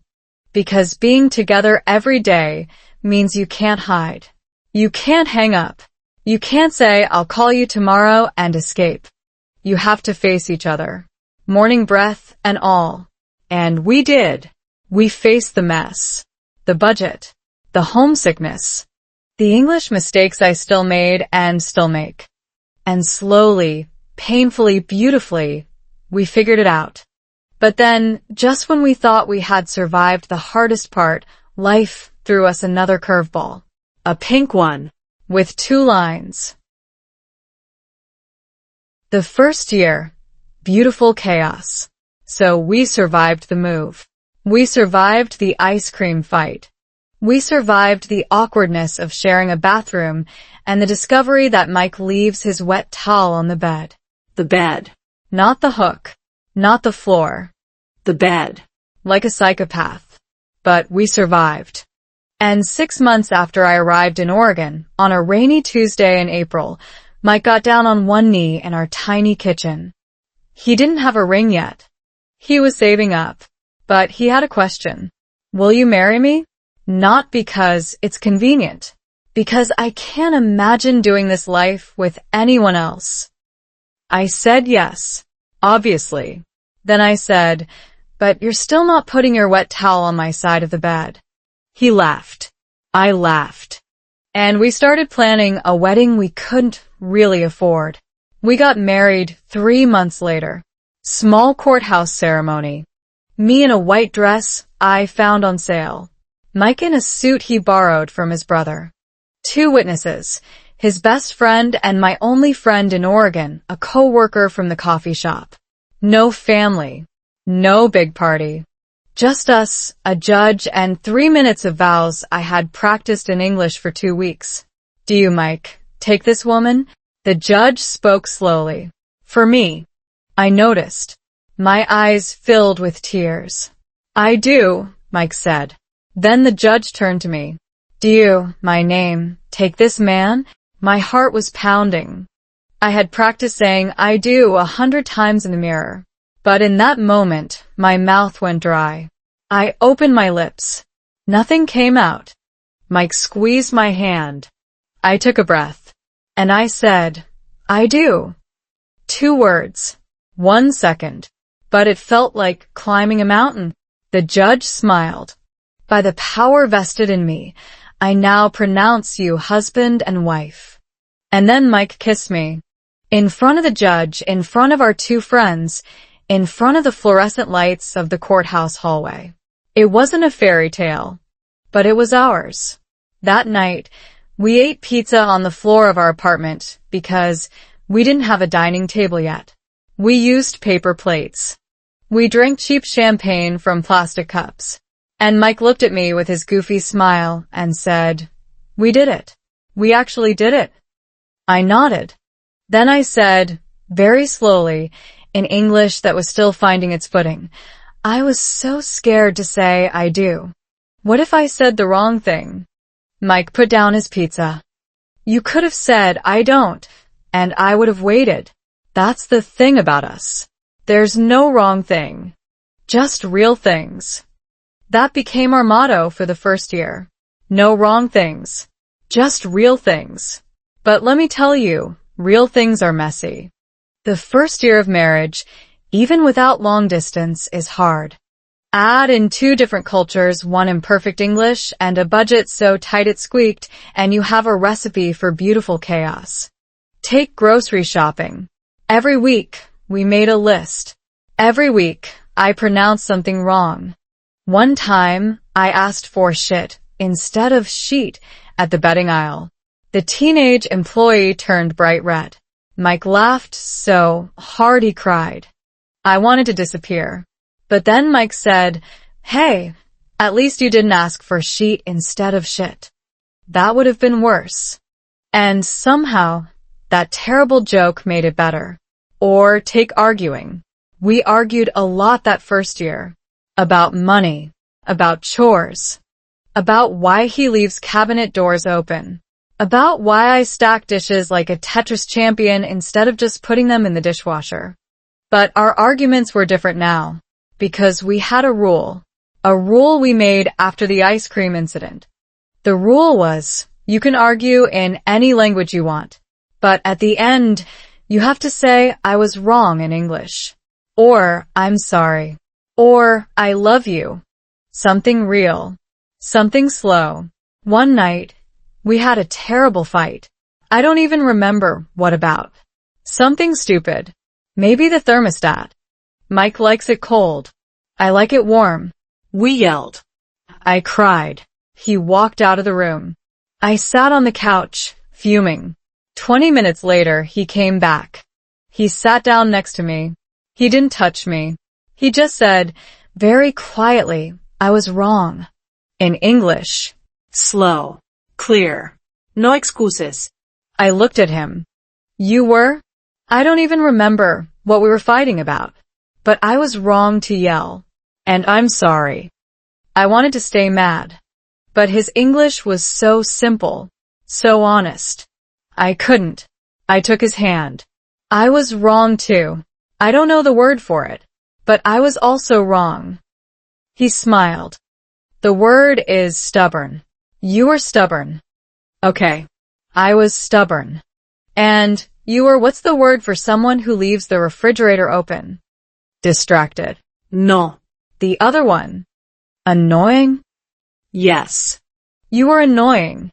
A: Because being together every day means you can't hide. You can't hang up. You can't say, "I'll call you tomorrow," and escape. You have to face each other. Morning breath and all. And we did. We faced the mess. The budget. The homesickness. The English mistakes I still made and still make. And slowly, painfully, beautifully, we figured it out. But then, just when we thought we had survived the hardest part, life threw us another curveball. A pink one. With 2 lines. The first year, beautiful chaos. So we survived the move. We survived the ice cream fight. We survived the awkwardness of sharing a bathroom and the discovery that Mike leaves his wet towel on the bed.
B: The bed.
A: Not the hook. Not the floor.
B: The bed.
A: Like a psychopath. But we survived. And 6 months after I arrived in Oregon, on a rainy Tuesday in April, Mike got down on one knee in our tiny kitchen. He didn't have a ring yet. He was saving up. But he had a question. "Will you marry me?" Not because it's convenient. Because I can't imagine doing this life with anyone else. I said yes. Obviously. Then I said, "But you're still not putting your wet towel on my side of the bed." He laughed. I laughed. And we started planning a wedding we couldn't really afford. We got married 3 months later. Small courthouse ceremony. Me in a white dress I found on sale. Mike in a suit he borrowed from his brother. 2 witnesses, his best friend and my only friend in Oregon, a co-worker from the coffee shop. No family. No big party. Just us, a judge, and 3 minutes of vows I had practiced in English for 2 weeks. Do you, Mike, take this woman? The judge spoke slowly. For me. I noticed. My eyes filled with tears. I do, Mike said. Then the judge turned to me. Do you, my name, take this man? My heart was pounding. I had practiced saying I do 100 times in the mirror. But in that moment, my mouth went dry. I opened my lips. Nothing came out. Mike squeezed my hand. I took a breath. And I said, I do. 2 words. 1 second. But it felt like climbing a mountain. The judge smiled. By the power vested in me, I now pronounce you husband and wife. And then Mike kissed me. In front of the judge, in front of our 2 friends, in front of the fluorescent lights of the courthouse hallway. It wasn't a fairy tale, but it was ours. That night, we ate pizza on the floor of our apartment because we didn't have a dining table yet. We used paper plates. We drank cheap champagne from plastic cups. And Mike looked at me with his goofy smile and said, We did it. We actually did it. I nodded. Then I said, very slowly, in English that was still finding its footing, I was so scared to say I do. What if I said the wrong thing? Mike put down his pizza. You could have said I don't, and I would have waited. That's the thing about us. There's no wrong thing. Just real things. That became our motto for the first year. No wrong things. Just real things. But let me tell you, real things are messy. The first year of marriage, even without long distance, is hard. Add in 2 different cultures, 1 imperfect English, and a budget so tight it squeaked, and you have a recipe for beautiful chaos. Take grocery shopping. Every week, we made a list. Every week, I pronounced something wrong. One time, I asked for shit instead of sheet at the bedding aisle. The teenage employee turned bright red. Mike laughed so hard he cried. I wanted to disappear. But then Mike said, Hey, at least you didn't ask for sheet instead of shit. That would have been worse. And somehow, that terrible joke made it better. Or take arguing. We argued a lot that first year. About money. About chores. About why he leaves cabinet doors open. About why I stack dishes like a Tetris champion instead of just putting them in the dishwasher. But our arguments were different now. Because we had a rule. A rule we made after the ice cream incident. The rule was, you can argue in any language you want. But at the end, you have to say, I was wrong in English. Or, I'm sorry. Or, I love you. Something real. Something slow. One night, we had a terrible fight. I don't even remember what about. Something stupid. Maybe the thermostat. Mike likes it cold. I like it warm.
B: We yelled.
A: I cried. He walked out of the room. I sat on the couch, fuming. 20 minutes later, he came back. He sat down next to me. He didn't touch me. He just said, very quietly, I was wrong. In English.
B: Slow. Clear. No excuses.
A: I looked at him. You were? I don't even remember what we were fighting about. But I was wrong to yell. And I'm sorry. I wanted to stay mad. But his English was so simple. So honest. I couldn't. I took his hand. I was wrong too. I don't know the word for it. But I was also wrong. He smiled. The word is stubborn. You were stubborn. Okay. I was stubborn. And you were, what's the word for someone who leaves the refrigerator open? Distracted.
B: No.
A: The other one. Annoying?
B: Yes.
A: You were annoying.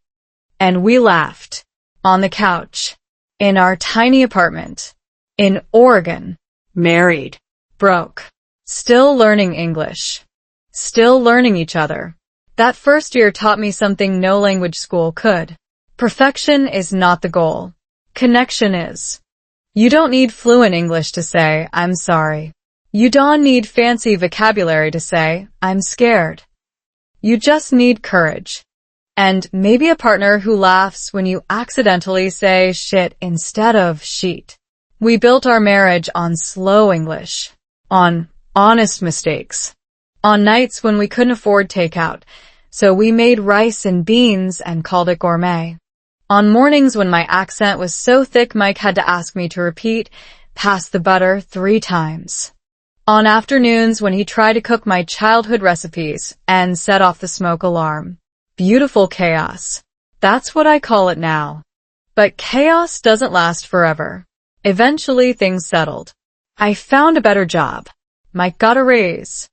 A: And we laughed. On the couch. In our tiny apartment. In Oregon.
B: Married.
A: Broke. Still learning English. Still learning each other. That first year taught me something no language school could. Perfection is not the goal. Connection is. You don't need fluent English to say, I'm sorry. You don't need fancy vocabulary to say, I'm scared. You just need courage. And maybe a partner who laughs when you accidentally say shit instead of sheet. We built our marriage on slow English, on honest mistakes, on nights when we couldn't afford takeout, so we made rice and beans and called it gourmet. On mornings when my accent was so thick Mike had to ask me to repeat, pass the butter 3 times. On afternoons when he tried to cook my childhood recipes and set off the smoke alarm. Beautiful chaos. That's what I call it now. But chaos doesn't last forever. Eventually things settled. I found a better job. Mike got a raise.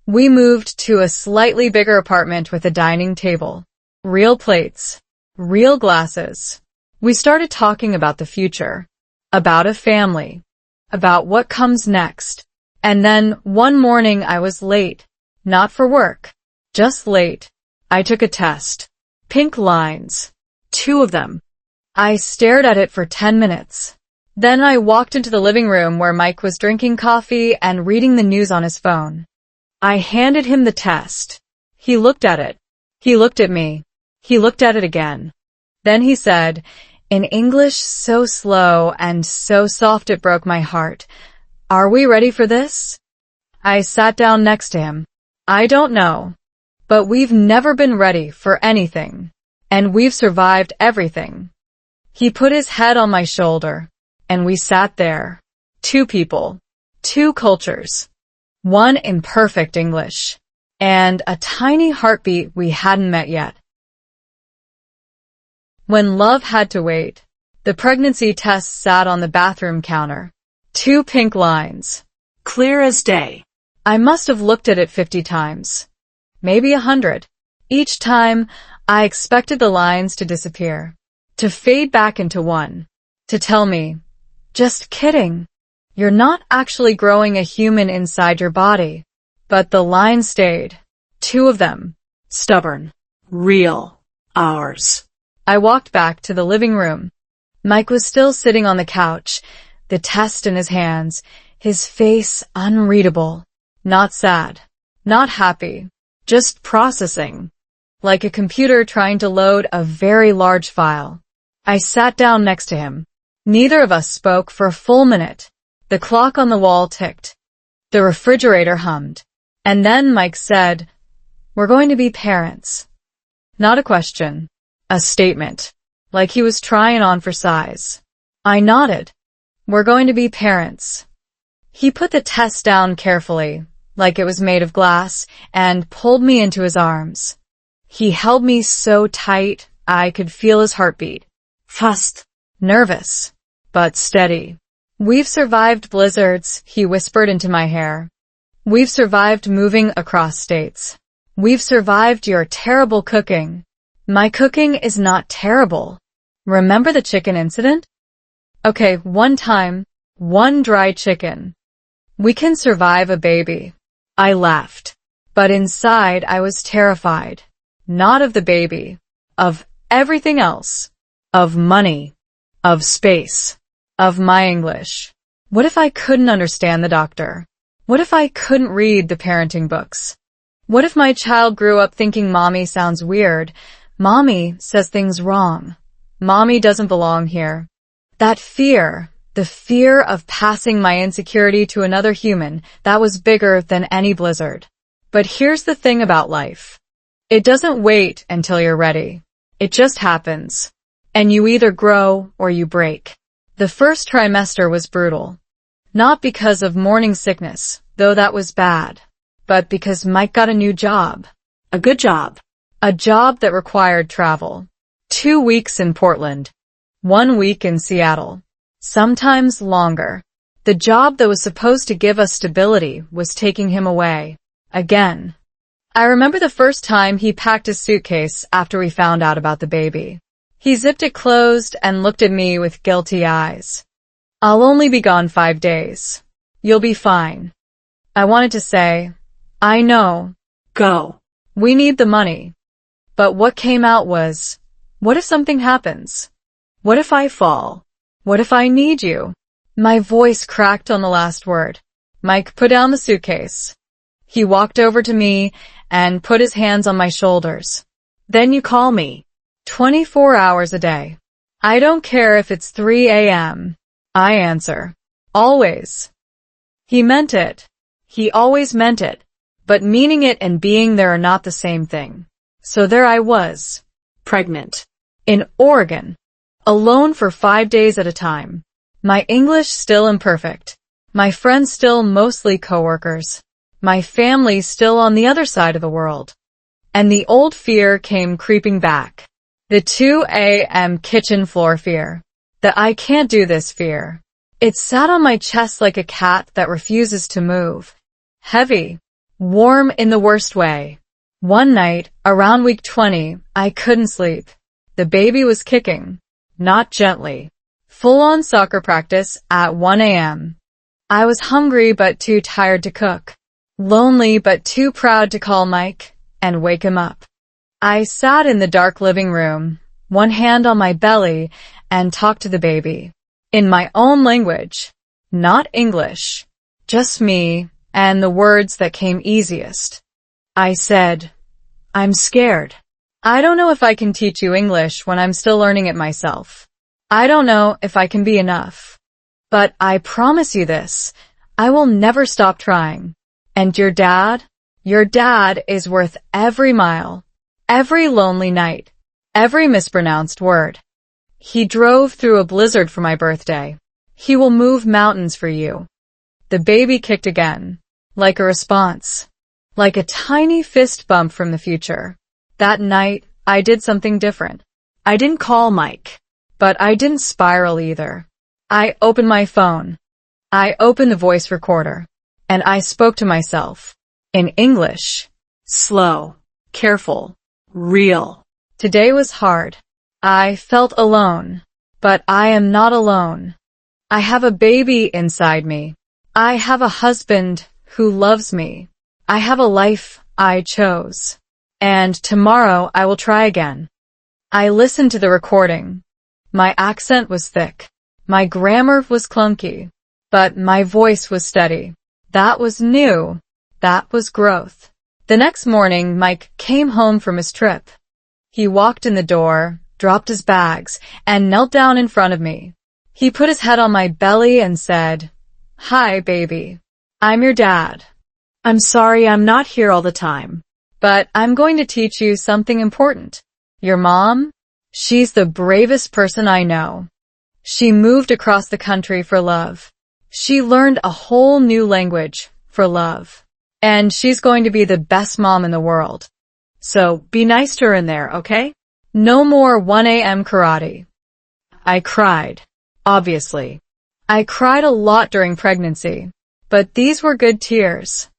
A: We moved to a slightly bigger apartment with a dining table. Real plates. Real glasses. We started talking about the future. About a family. About what comes next. And then one morning I was late. Not for work. Just late. I took a test. Pink lines. 2 of them. I stared at it for 10 minutes. Then I walked into the living room where Mike was drinking coffee and reading the news on his phone. I handed him the test. He looked at it. He looked at me. He looked at it again. Then he said, in English so slow and so soft it broke my heart, "Are we ready for this?" I sat down next to him. I don't know. But we've never been ready for anything. And we've survived everything. He put his head on my shoulder. And we sat there. 2 people. 2 cultures. 1 imperfect English. And a tiny heartbeat we hadn't met yet. When love had to wait, the pregnancy test sat on the bathroom counter. 2 pink lines.
B: Clear as day.
A: I must have looked at it 50 times. Maybe 100. Each time, I expected the lines to disappear. To fade back into one. To tell me, just kidding. You're not actually growing a human inside your body. But the line stayed. 2 of them.
B: Stubborn. Real. Ours.
A: I walked back to the living room. Mike was still sitting on the couch, the test in his hands, his face unreadable. Not sad. Not happy. Just processing. Like a computer trying to load a very large file. I sat down next to him. Neither of us spoke for a full minute. The clock on the wall ticked. The refrigerator hummed. And then Mike said, "We're going to be parents." Not a question. A statement. Like he was trying on for size. I nodded. We're going to be parents. He put the test down carefully, like it was made of glass, and pulled me into his arms. He held me so tight, I could feel his heartbeat. Fast. Nervous. But steady. We've survived blizzards, he whispered into my hair. We've survived moving across states. We've survived your terrible cooking. My cooking is not terrible. Remember the chicken incident? Okay, one time, 1 dry chicken. We can survive a baby. I laughed. But inside I was terrified. Not of the baby. Of everything else. Of money. Of space. Of my English. What if I couldn't understand the doctor? What if I couldn't read the parenting books? What if my child grew up thinking mommy sounds weird? Mommy says things wrong. Mommy doesn't belong here. That fear, the fear of passing my insecurity to another human, that was bigger than any blizzard. But here's the thing about life. It doesn't wait until you're ready. It just happens. And you either grow or you break. The first trimester was brutal. Not because of morning sickness, though that was bad, but because Mike got a new job.
B: A good job.
A: A job that required travel. 2 weeks in Portland. 1 week in Seattle. Sometimes longer. The job that was supposed to give us stability was taking him away. Again. I remember the first time he packed his suitcase after we found out about the baby. He zipped it closed and looked at me with guilty eyes. "I'll only be gone 5 days. You'll be fine." I wanted to say, "I know.
B: Go.
A: We need the money." But what came out was, what if something happens? What if I fall? What if I need you? My voice cracked on the last word. Mike put down the suitcase. He walked over to me and put his hands on my shoulders.
B: Then you call me.
A: 24 hours a day. I don't care if it's 3 a.m. I answer. Always. He meant it. He always meant it. But meaning it and being there are not the same thing. So there I was.
B: Pregnant.
A: In Oregon. Alone for 5 days at a time. My English still imperfect. My friends still mostly coworkers. My family still on the other side of the world. And the old fear came creeping back. The 2 a.m. kitchen floor fear. The I can't do this fear. It sat on my chest like a cat that refuses to move. Heavy. Warm in the worst way. One night, around week 20, I couldn't sleep. The baby was kicking. Not gently. Full-on soccer practice at 1 a.m. I was hungry but too tired to cook. Lonely but too proud to call Mike and wake him up. I sat in the dark living room, one hand on my belly, and talked to the baby. In my own language. Not English. Just me and the words that came easiest. I said, I'm scared. I don't know if I can teach you English when I'm still learning it myself. I don't know if I can be enough. But I promise you this, I will never stop trying. And your dad is worth every mile, every lonely night, every mispronounced word. He drove through a blizzard for my birthday. He will move mountains for you. The baby kicked again, like a response, like a tiny fist bump from the future. That night, I did something different.
B: I didn't call Mike.
A: But I didn't spiral either. I opened my phone. I opened the voice recorder. And I spoke to myself. In English.
B: Slow. Careful. Real.
A: Today was hard. I felt alone. But I am not alone. I have a baby inside me. I have a husband who loves me. I have a life I chose. And tomorrow I will try again. I listened to the recording. My accent was thick. My grammar was clunky. But my voice was steady. That was new. That was growth. The next morning, Mike came home from his trip. He walked in the door, dropped his bags, and knelt down in front of me. He put his head on my belly and said, Hi, baby. I'm your dad.
B: I'm sorry I'm not here all the time.
A: But I'm going to teach you something important. Your mom? She's the bravest person I know. She moved across the country for love. She learned a whole new language for love. And she's going to be the best mom in the world.
B: So be nice to her in there, okay?
A: No more 1 a.m. karate. I cried. Obviously. I cried a lot during pregnancy. But these were good tears.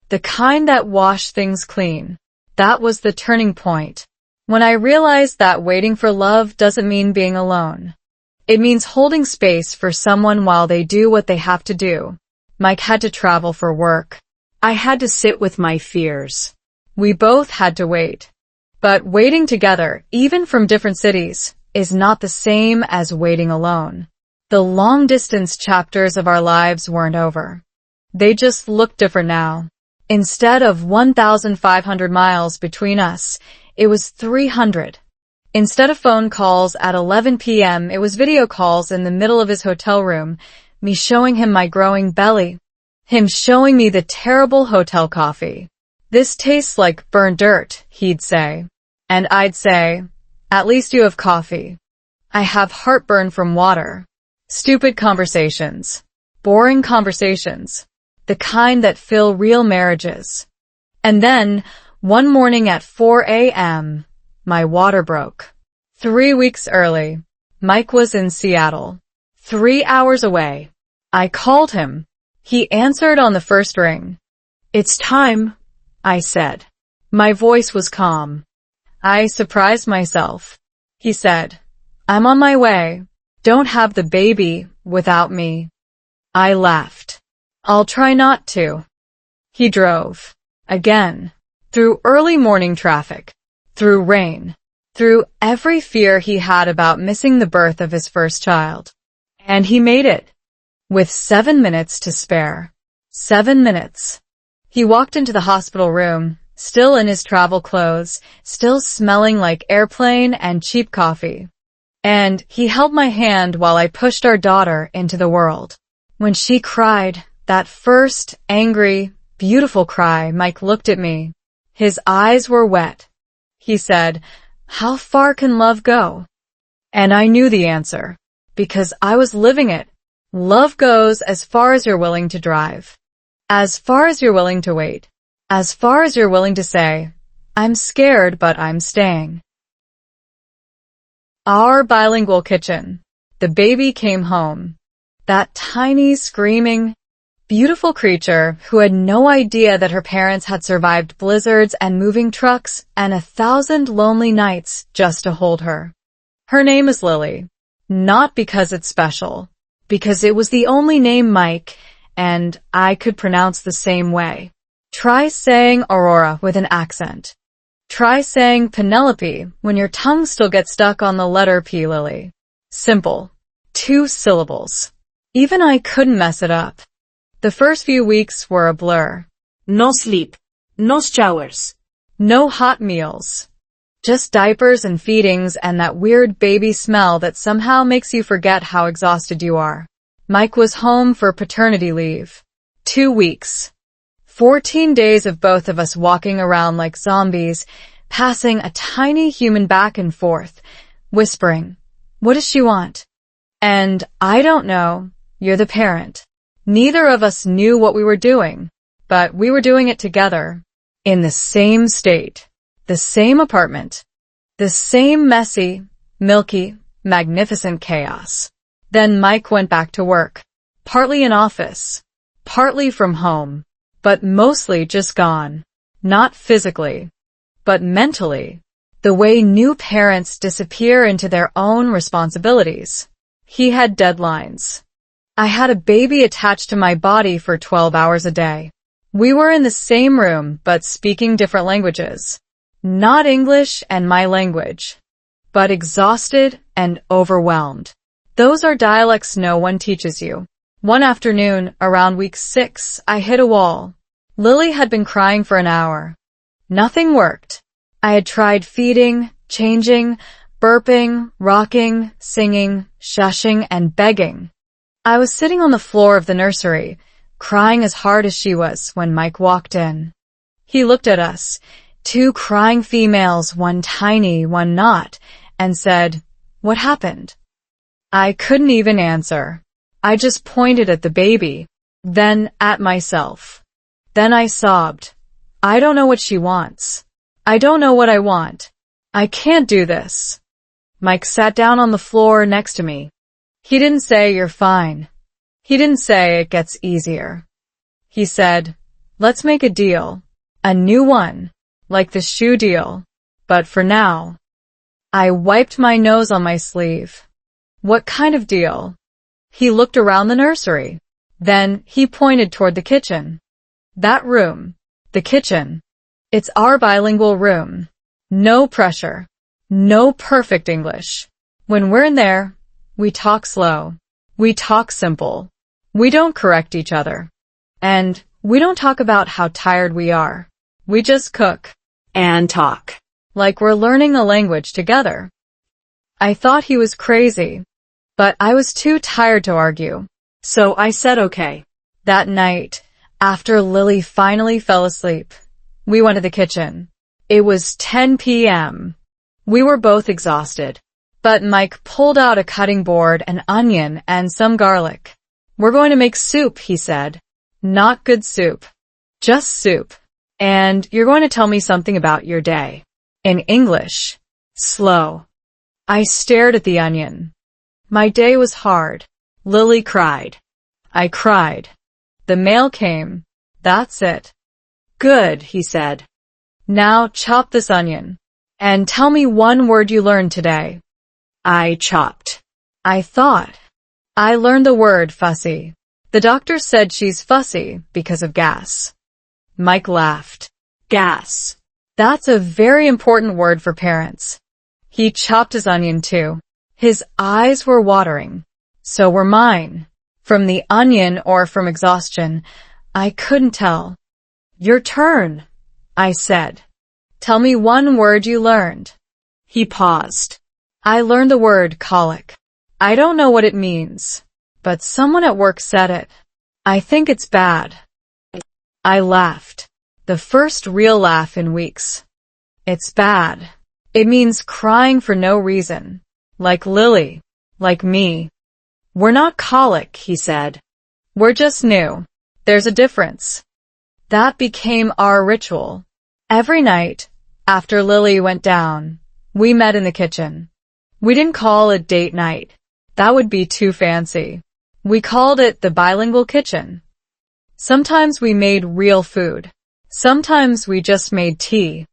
A: The kind that wash things clean. That was the turning point. When I realized that waiting for love doesn't mean being alone. It means holding space for someone while they do what they have to do. Mike had to travel for work.
B: I had to sit with my fears.
A: We both had to wait. But waiting together, even from different cities, is not the same as waiting alone. The long-distance chapters of our lives weren't over. They just look different now. Instead of 1,500 miles between us, it was 300. Instead of phone calls at 11 p.m., it was video calls in the middle of his hotel room, me showing him my growing belly, him showing me the terrible hotel coffee. This tastes like burnt dirt, he'd say. And I'd say, at least you have coffee. I have heartburn from water. Stupid conversations. Boring conversations. The kind that fill real marriages. And then, one morning at 4 a.m., my water broke. 3 weeks early. Mike was in Seattle. 3 hours away. I called him. He answered on the first ring. It's time, I said. My voice was calm. I surprised myself. He said, I'm on my way. Don't have the baby without me. I laughed. I'll try not to. He drove. Again. Through early morning traffic. Through rain. Through every fear he had about missing the birth of his first child. And he made it. with 7 minutes to spare. 7 minutes. He walked into the hospital room, still in his travel clothes, still smelling like airplane and cheap coffee. And he held my hand while I pushed our daughter into the world. When she cried, that first, angry, beautiful cry, Mike looked at me. His eyes were wet. He said, "How far can love go?" And I knew the answer, because I was living it. Love goes as far as you're willing to drive. As far as you're willing to wait. As far as you're willing to say, "I'm scared, but I'm staying." Our bilingual kitchen. The baby came home. That tiny, screaming, beautiful creature who had no idea that her parents had survived blizzards and moving trucks and 1,000 lonely nights just to hold her. Her name is Lily. Not because it's special, because it was the only name Mike and I could pronounce the same way. Try saying Aurora with an accent. Try saying Penelope when your tongue still gets stuck on the letter P. Lily. Simple. 2 syllables. Even I couldn't mess it up. The first few weeks were a blur.
B: No sleep. No showers.
A: No hot meals. Just diapers and feedings and that weird baby smell that somehow makes you forget how exhausted you are. Mike was home for paternity leave. 2 weeks. 14 days of both of us walking around like zombies, passing a tiny human back and forth, whispering, "What does she want?" And I don't know, you're the parent. Neither of us knew what we were doing, but we were doing it together. In the same state, the same apartment, the same messy, milky, magnificent chaos. Then Mike went back to work, partly in office, partly from home. But mostly just gone. Not physically, but mentally. The way new parents disappear into their own responsibilities. He had deadlines. I had a baby attached to my body for 12 hours a day. We were in the same room, but speaking different languages. Not English and my language, but exhausted and overwhelmed. Those are dialects no one teaches you. One afternoon, around week 6, I hit a wall. Lily had been crying for an hour. Nothing worked. I had tried feeding, changing, burping, rocking, singing, shushing, and begging. I was sitting on the floor of the nursery, crying as hard as she was when Mike walked in. He looked at us, 2 crying females, one tiny, one not, and said, "What happened?" I couldn't even answer. I just pointed at the baby, then at myself. Then I sobbed. I don't know what she wants. I don't know what I want. I can't do this. Mike sat down on the floor next to me. He didn't say, "You're fine." He didn't say, "It gets easier." He said, "Let's make a deal. A new one. Like the shoe deal. But for now." I wiped my nose on my sleeve. "What kind of deal?" He looked around the nursery. Then he pointed toward the kitchen. That room. The kitchen. It's our bilingual room. No pressure. No perfect English. When we're in there, we talk slow. We talk simple. We don't correct each other. And we don't talk about how tired we are. We just cook.
B: And talk.
A: Like we're learning a language together. I thought he was crazy. But I was too tired to argue.
B: So I said okay.
A: That night, after Lily finally fell asleep, we went to the kitchen. It was 10 p.m. We were both exhausted. But Mike pulled out a cutting board, an onion, and some garlic. "We're going to make soup," he said. "Not good soup. Just soup. And you're going to tell me something about your day. In English. Slow." I stared at the onion. My day was hard. Lily cried. I cried. The mail came. That's it. "Good," he said. "Now chop this onion. And tell me one word you learned today." I chopped. I thought. I learned the word fussy. The doctor said she's fussy because of gas. Mike laughed. Gas. That's a very important word for parents. He chopped his onion too. His eyes were watering. So were mine. From the onion or from exhaustion, I couldn't tell. Your turn, I said. Tell me one word you learned.
B: He paused.
A: I learned the word colic. I don't know what it means, but someone at work said it. I think it's bad. I laughed. The first real laugh in weeks. It's bad. It means crying for no reason. Like Lily. Like me. We're not colic, he said. We're just new. There's a difference. That became our ritual. Every night, after Lily went down, we met in the kitchen. We didn't call it date night. That would be too fancy. We called it the Bilingual Kitchen. Sometimes we made real food. Sometimes we just made tea.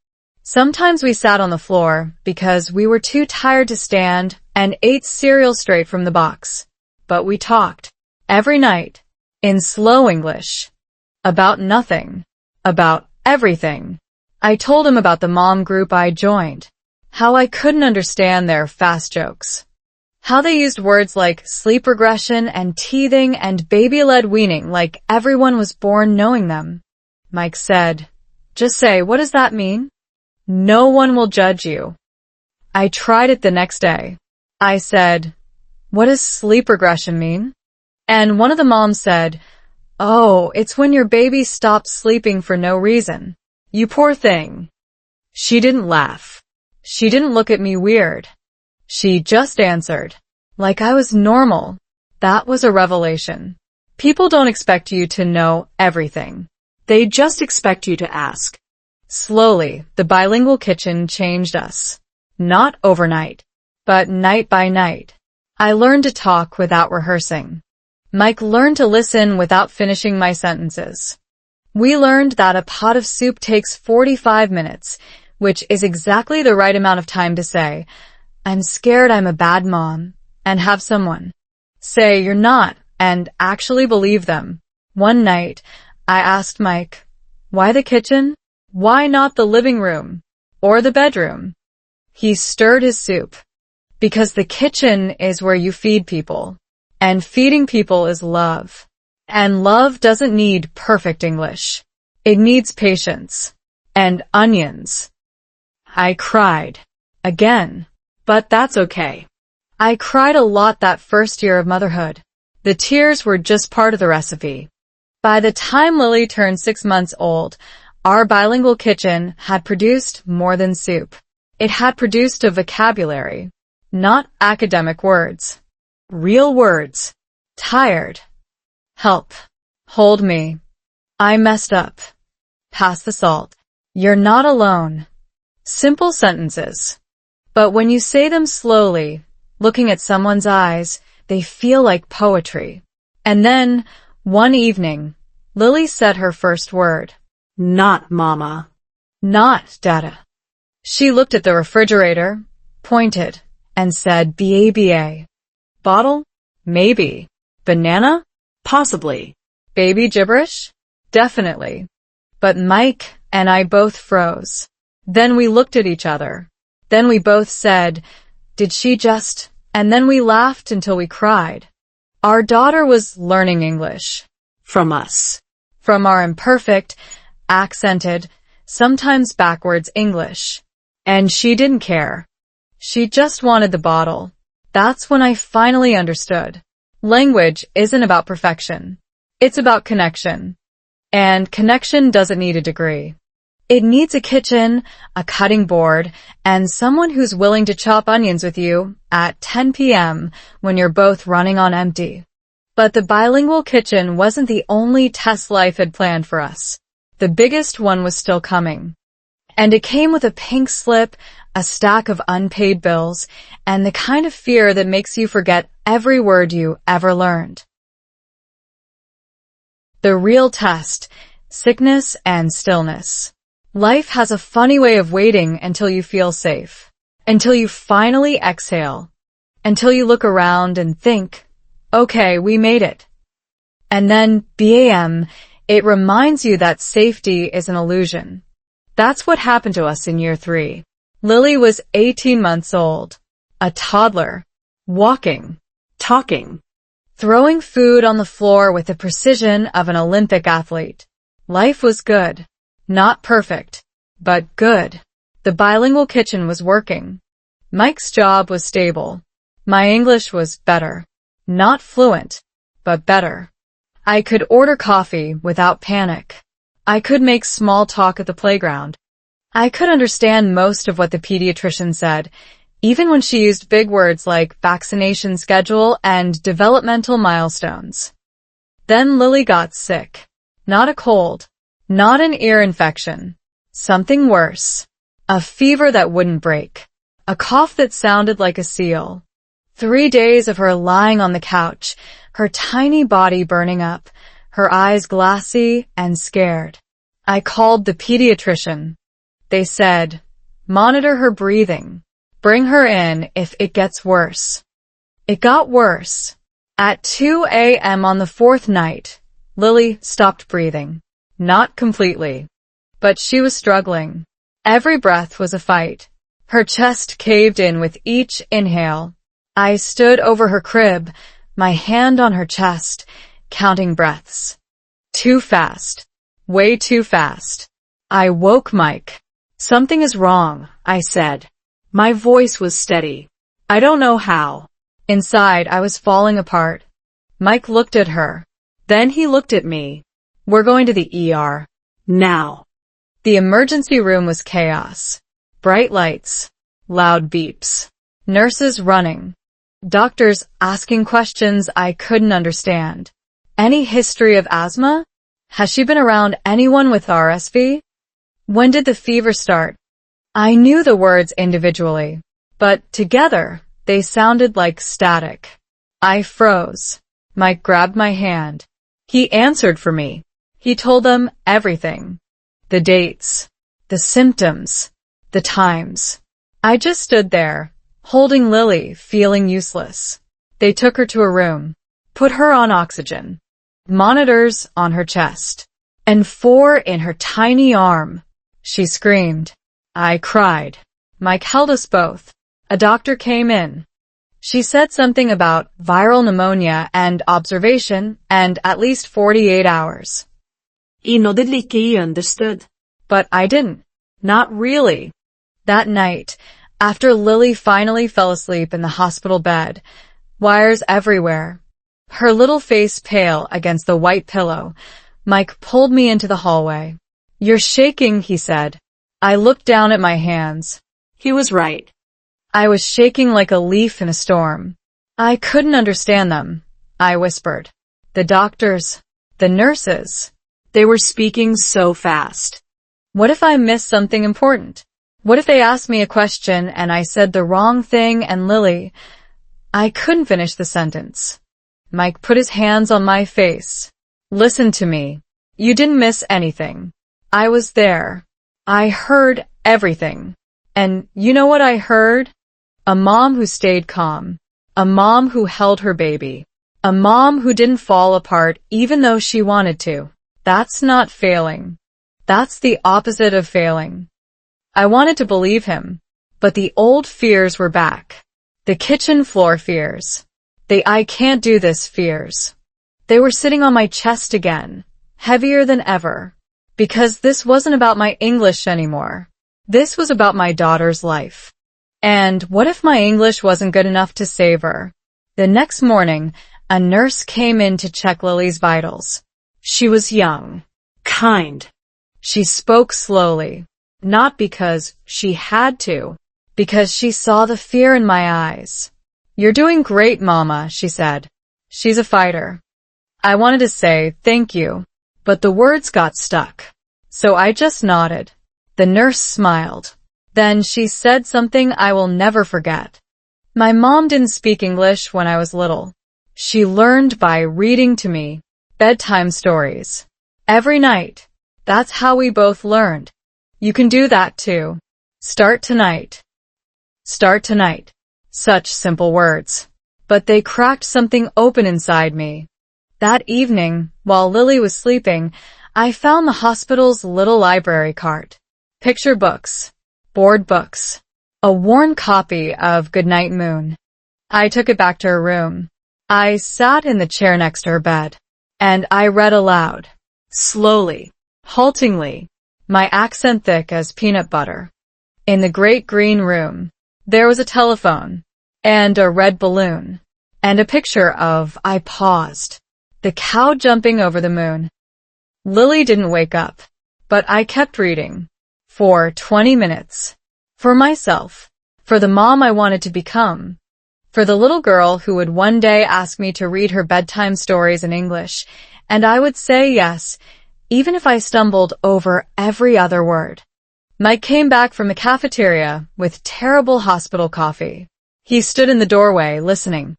A: Sometimes we sat on the floor because we were too tired to stand and ate cereal straight from the box. But we talked. Every night. In slow English. About nothing. About everything. I told him about the mom group I joined. How I couldn't understand their fast jokes. How they used words like sleep regression and teething and baby-led weaning like everyone was born knowing them. Mike said, just say, what does that mean? No one will judge you. I tried it the next day. I said, what does sleep regression mean? And one of the moms said, oh, it's when your baby stops sleeping for no reason. You poor thing. She didn't laugh. She didn't look at me weird. She just answered. Like I was normal. That was a revelation. People don't expect you to know everything.
B: They just expect you to ask.
A: Slowly, the Bilingual Kitchen changed us. Not overnight, but night by night. I learned to talk without rehearsing. Mike learned to listen without finishing my sentences. We learned that a pot of soup takes 45 minutes, which is exactly the right amount of time to say, I'm scared I'm a bad mom, and have someone say you're not, and actually believe them. One night, I asked Mike, why the kitchen? Why not the living room? Or the bedroom? He stirred his soup. Because the kitchen is where you feed people. And feeding people is love. And love doesn't need perfect English. It needs patience. And onions. I cried. Again. But that's okay. I cried a lot that first year of motherhood. The tears were just part of the recipe. By the time Lily turned 6 months old, our Bilingual Kitchen had produced more than soup. It had produced a vocabulary. Not academic words. Real words. Tired. Help. Hold me. I messed up. Pass the salt. You're not alone. Simple sentences. But when you say them slowly, looking at someone's eyes, they feel like poetry. And then, one evening, Lily said her first word.
B: Not mama.
A: Not dada. She looked at the refrigerator, pointed, and said BABA. Bottle? Maybe. Banana?
B: Possibly.
A: Baby gibberish? Definitely. But Mike and I both froze. Then we looked at each other. Then we both said, did she just... And then we laughed until we cried. Our daughter was learning English.
B: From us.
A: From our imperfect, accented, sometimes backwards English. And she didn't care. She just wanted the bottle. That's when I finally understood. Language isn't about perfection. It's about connection. And connection doesn't need a degree. It needs a kitchen, a cutting board, and someone who's willing to chop onions with you at 10 p.m. when you're both running on empty. But the Bilingual Kitchen wasn't the only test life had planned for us. The biggest one was still coming. And it came with a pink slip, a stack of unpaid bills, and the kind of fear that makes you forget every word you ever learned. The real test, sickness and stillness. Life has a funny way of waiting until you feel safe. Until you finally exhale. Until you look around and think, okay, we made it. And then, BAM, it reminds you that safety is an illusion. That's what happened to us in year 3. Lily was 18 months old. A toddler. Walking.
B: Talking.
A: throwing food on the floor with the precision of an Olympic athlete. Life was good. Not perfect, but good. The bilingual kitchen was working. Mike's job was stable. My English was better. Not fluent, but better. I could order coffee without panic. I could make small talk at the playground. I could understand most of what the pediatrician said, even when she used big words like vaccination schedule and developmental milestones. Then Lily got sick. Not a cold. Not an ear infection. Something worse. A fever that wouldn't break. A cough that sounded like a seal. 3 days of her lying on the couch, her tiny body burning up, her eyes glassy and scared. I called the pediatrician. They said, monitor her breathing. Bring her in if it gets worse. It got worse. At 2 a.m. on the 4th night, Lily stopped breathing. Not completely. But she was struggling. Every breath was a fight. Her chest caved in with each inhale. I stood over her crib, my hand on her chest, counting breaths. Too fast. Way too fast. I woke Mike. Something is wrong, I said. My voice was steady. I don't know how. Inside, I was falling apart. Mike looked at her. Then he looked at me. We're going to the ER. Now. The emergency room was chaos. Bright lights. Loud beeps. Nurses running. Doctors asking questions I couldn't understand. Any history of asthma? Has she been around anyone with RSV? When did the fever start? I knew the words individually, but together they sounded like static. I froze. Mike grabbed my hand. He answered for me. He told them everything. The dates, the symptoms, the times. I just stood there, holding Lily, feeling useless. They took her to a room, put her on oxygen, monitors on her chest, and 4 in her tiny arm. She screamed. I cried. Mike held us both. A doctor came in. She said something about viral pneumonia and observation and at least 48 hours.
B: I nodded like I understood.
A: But I didn't. Not really. That night, after Lily finally fell asleep in the hospital bed, wires everywhere, her little face pale against the white pillow, Mike pulled me into the hallway. You're shaking, he said. I looked down at my hands.
B: He was right.
A: I was shaking like a leaf in a storm. I couldn't understand them, I whispered. The doctors, the nurses, they were speaking so fast. What if I missed something important? What if they asked me a question and I said the wrong thing and Lily... I couldn't finish the sentence. Mike put his hands on my face. Listen to me. You didn't miss anything. I was there. I heard everything. And you know what I heard? A mom who stayed calm. A mom who held her baby. A mom who didn't fall apart even though she wanted to. That's not failing. That's the opposite of failing. I wanted to believe him, but the old fears were back. The kitchen floor fears. The I can't do this fears. They were sitting on my chest again, heavier than ever. Because this wasn't about my English anymore. This was about my daughter's life. And what if my English wasn't good enough to save her? The next morning, a nurse came in to check Lily's vitals. She was young, kind. She spoke slowly, not because she had to, because she saw the fear in my eyes. You're doing great, Mama, she said. She's a fighter. I wanted to say thank you, but the words got stuck. So I just nodded. The nurse smiled. Then she said something I will never forget. My mom didn't speak English when I was little. She learned by reading to me bedtime stories. Every night. That's how we both learned. You can do that too. Start tonight. Start tonight. Such simple words. But they cracked something open inside me. That evening, while Lily was sleeping, I found the hospital's little library cart. Picture books. Board books. A worn copy of Goodnight Moon. I took it back to her room. I sat in the chair next to her bed, and I read aloud, slowly, haltingly, my accent thick as peanut butter. In the great green room, there was a telephone, and a red balloon, and a picture of, I paused, the cow jumping over the moon. Lily didn't wake up, but I kept reading. For 20 minutes. For myself. For the mom I wanted to become. For the little girl who would one day ask me to read her bedtime stories in English, and I would say yes, even if I stumbled over every other word. Mike came back from the cafeteria with terrible hospital coffee. He stood in the doorway, listening.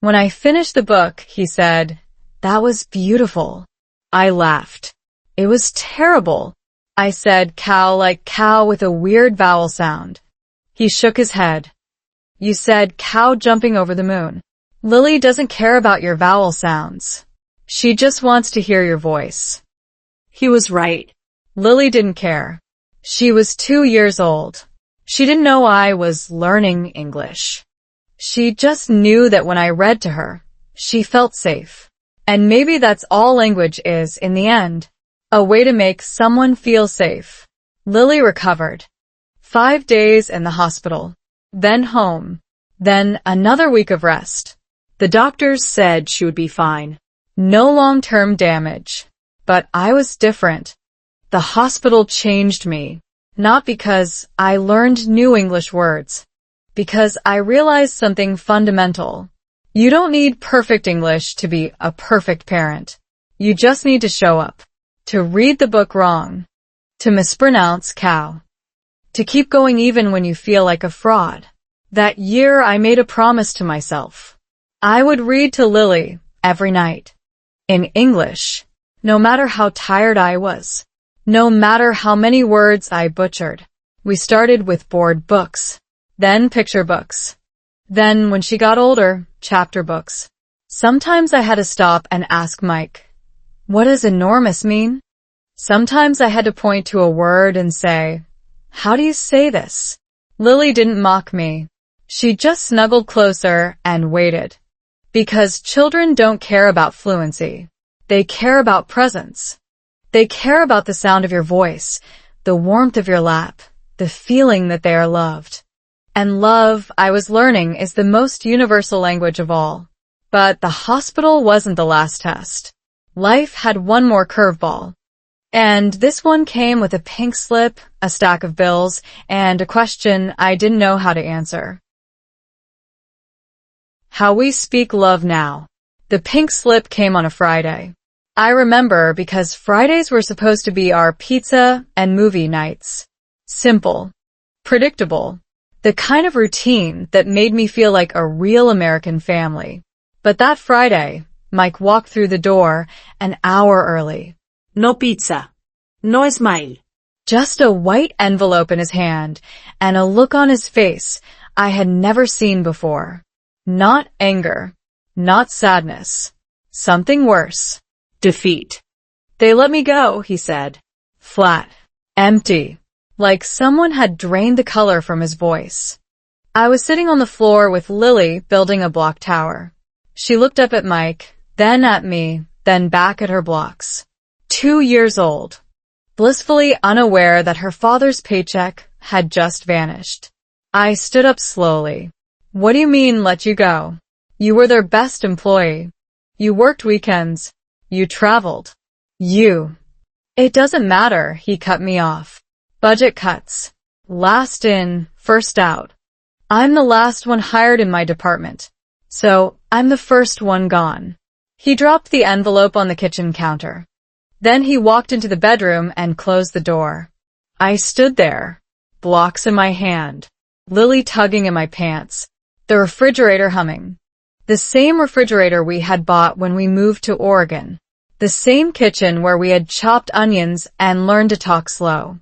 A: When I finished the book, he said, "That was beautiful." I laughed. "It was terrible." I said cow like cow with a weird vowel sound. He shook his head. "You said cow jumping over the moon. Lily doesn't care about your vowel sounds. She just wants to hear your voice."
B: He was right.
A: Lily didn't care. She was 2 years old. She didn't know I was learning English. She just knew that when I read to her, she felt safe. And maybe that's all language is in the end. A way to make someone feel safe. Lily recovered. 5 days in the hospital. Then home. Then another week of rest.
B: The doctors said she would be fine.
A: No long-term damage. But I was different. The hospital changed me. Not because I learned new English words. Because I realized something fundamental. You don't need perfect English to be a perfect parent. You just need to show up. To read the book wrong. To mispronounce cow. To keep going even when you feel like a fraud. That year I made a promise to myself. I would read to Lily every night. In English. No matter how tired I was. No matter how many words I butchered. We started with board books. Then picture books. Then, when she got older, chapter books. Sometimes I had to stop and ask Mike, "What does enormous mean?" Sometimes I had to point to a word and say, "How do you say this?" Lily didn't mock me. She just snuggled closer and waited. Because children don't care about fluency. They care about presence. They care about the sound of your voice, the warmth of your lap, the feeling that they are loved. And love, I was learning, is the most universal language of all. But the hospital wasn't the last test. Life had one more curveball. And this one came with a pink slip, a stack of bills, and a question I didn't know how to answer. How we speak love now. The pink slip came on a Friday. I remember because Fridays were supposed to be our pizza and movie nights. Simple. Predictable. The kind of routine that made me feel like a real American family. But that Friday, Mike walked through the door an hour early.
B: No pizza. No smile.
A: Just a white envelope in his hand and a look on his face I had never seen before. Not anger. Not sadness. Something worse.
B: Defeat.
A: "They let me go," he said. Flat. Empty. Like someone had drained the color from his voice. I was sitting on the floor with Lily building a block tower. She looked up at Mike, then at me, then back at her blocks. 2 years old. Blissfully unaware that her father's paycheck had just vanished. I stood up slowly. "What do you mean, let you go? You were their best employee. You worked weekends. You traveled. You." "It doesn't matter," he cut me off. "Budget cuts. Last in, first out. I'm the last one hired in my department. So, I'm the first one gone." He dropped the envelope on the kitchen counter. Then he walked into the bedroom and closed the door. I stood there, blocks in my hand, Lily tugging at my pants, the refrigerator humming. The same refrigerator we had bought when we moved to Oregon. The same kitchen where we had chopped onions and learned to talk slow.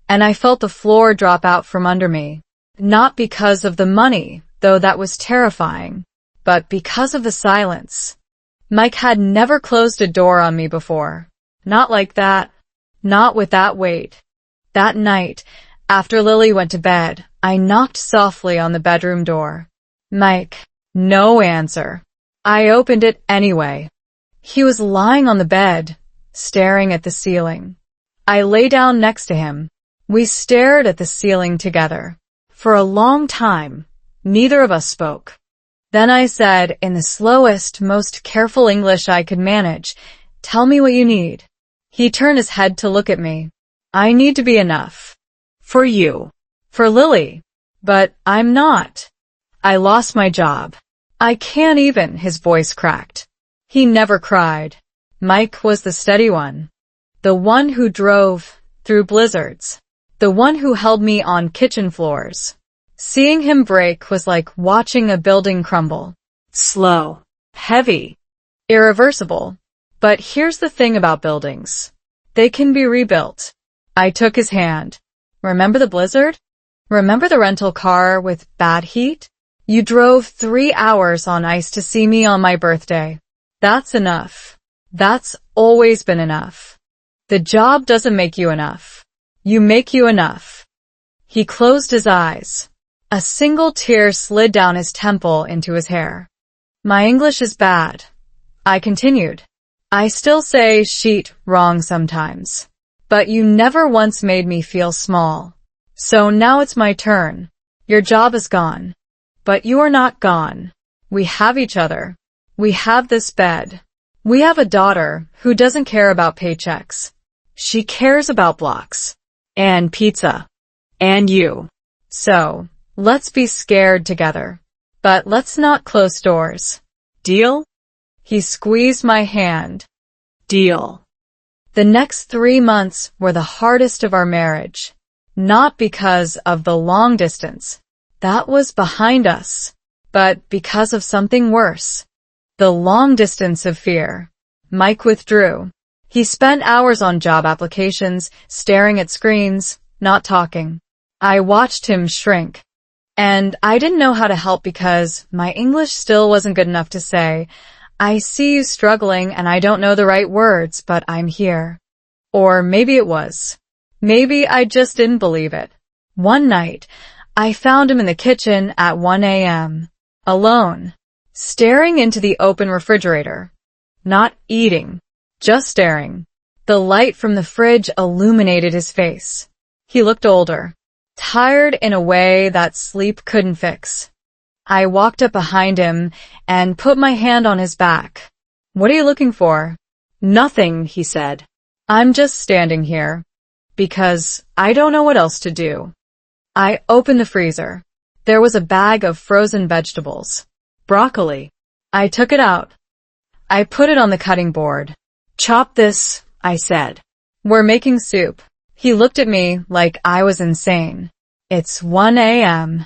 A: And I felt the floor drop out from under me. Not because of the money, though that was terrifying, but because of the silence. Mike had never closed a door on me before. Not like that. Not with that weight. That night, after Lily went to bed, I knocked softly on the bedroom door. "Mike." No answer. I opened it anyway. He was lying on the bed, staring at the ceiling. I lay down next to him. We stared at the ceiling together. For a long time, neither of us spoke. Then I said, in the slowest, most careful English I could manage, "Tell me what you need." He turned his head to look at me. "I need to be enough.
B: For you.
A: For Lily. But I'm not. I lost my job. I can't even," his voice cracked. He never cried. Mike was the steady one. The one who drove through blizzards. The one who held me on kitchen floors. Seeing him break was like watching a building crumble.
B: Slow. Heavy.
A: Irreversible. But here's the thing about buildings. They can be rebuilt. I took his hand. "Remember the blizzard? Remember the rental car with bad heat? You drove 3 hours on ice to see me on my birthday. That's enough. That's always been enough. The job doesn't make you enough. You make you enough." He closed his eyes. A single tear slid down his temple into his hair. "My English is bad," I continued. "I still say sheet wrong sometimes. But you never once made me feel small. So now it's my turn. Your job is gone. But you are not gone. We have each other. We have this bed. We have a daughter who doesn't care about paychecks. She cares about blocks.
B: And pizza. And you.
A: So, let's be scared together. But let's not close doors.
B: Deal?"
A: He squeezed my hand.
B: Deal.
A: The next 3 months were the hardest of our marriage. Not because of the long distance. That was behind us. But because of something worse. The long distance of fear. Mike withdrew. He spent hours on job applications, staring at screens, not talking. I watched him shrink. And I didn't know how to help because my English still wasn't good enough to say, "I see you struggling and I don't know the right words, but I'm here." Or maybe it was. Maybe I just didn't believe it. One night, I found him in the kitchen at 1 a.m. Alone. Staring into the open refrigerator. Not eating. Just staring. The light from the fridge illuminated his face. He looked older. Tired in a way that sleep couldn't fix. I walked up behind him and put my hand on his back. "What are you looking for?"
B: "Nothing," he said.
A: "I'm just standing here. Because I don't know what else to do." I opened the freezer. There was a bag of frozen vegetables. Broccoli. I took it out. I put it on the cutting board.
B: "Chop this," I said.
A: "We're making soup." He looked at me like I was insane. "It's 1 a.m.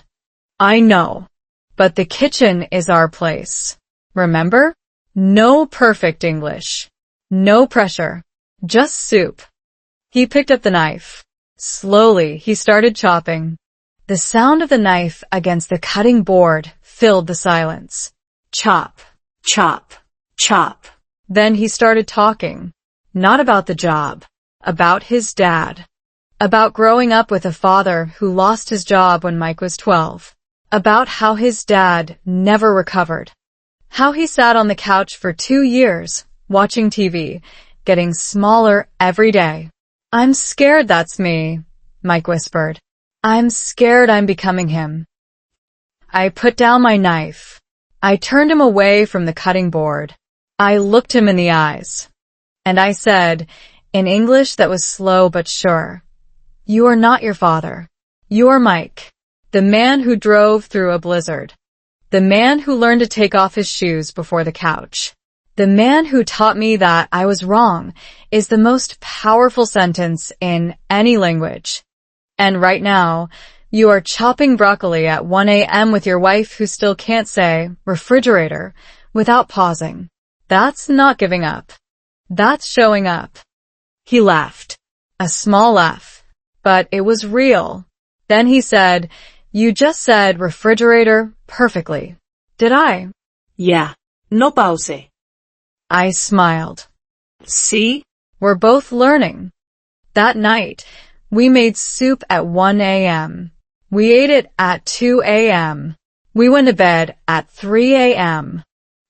B: "I know.
A: But the kitchen is our place. Remember? No perfect English. No pressure. Just soup." He picked up the knife. Slowly, he started chopping. The sound of the knife against the cutting board filled the silence. Chop, chop, chop. Then he started talking. Not about the job. About his dad. About growing up with a father who lost his job when Mike was 12. About how his dad never recovered. How he sat on the couch for 2 years, watching TV, getting smaller every day. "I'm scared that's me," Mike whispered. "I'm scared I'm becoming him." I put down my knife. I turned him away from the cutting board. I looked him in the eyes. And I said, in English that was slow but sure, "You are not your father. You are Mike, the man who drove through a blizzard. The man who learned to take off his shoes before the couch. The man who taught me that I was wrong is the most powerful sentence in any language. And right now, you are chopping broccoli at 1 a.m. with your wife who still can't say refrigerator without pausing. That's not giving up. That's showing up." He laughed. A small laugh. But it was real. Then he said, "You just said refrigerator perfectly. Did I?"
B: "Yeah. No pause."
A: I smiled.
B: "See?
A: We're both learning." That night, we made soup at 1 a.m. We ate it at 2 a.m. We went to bed at 3 a.m.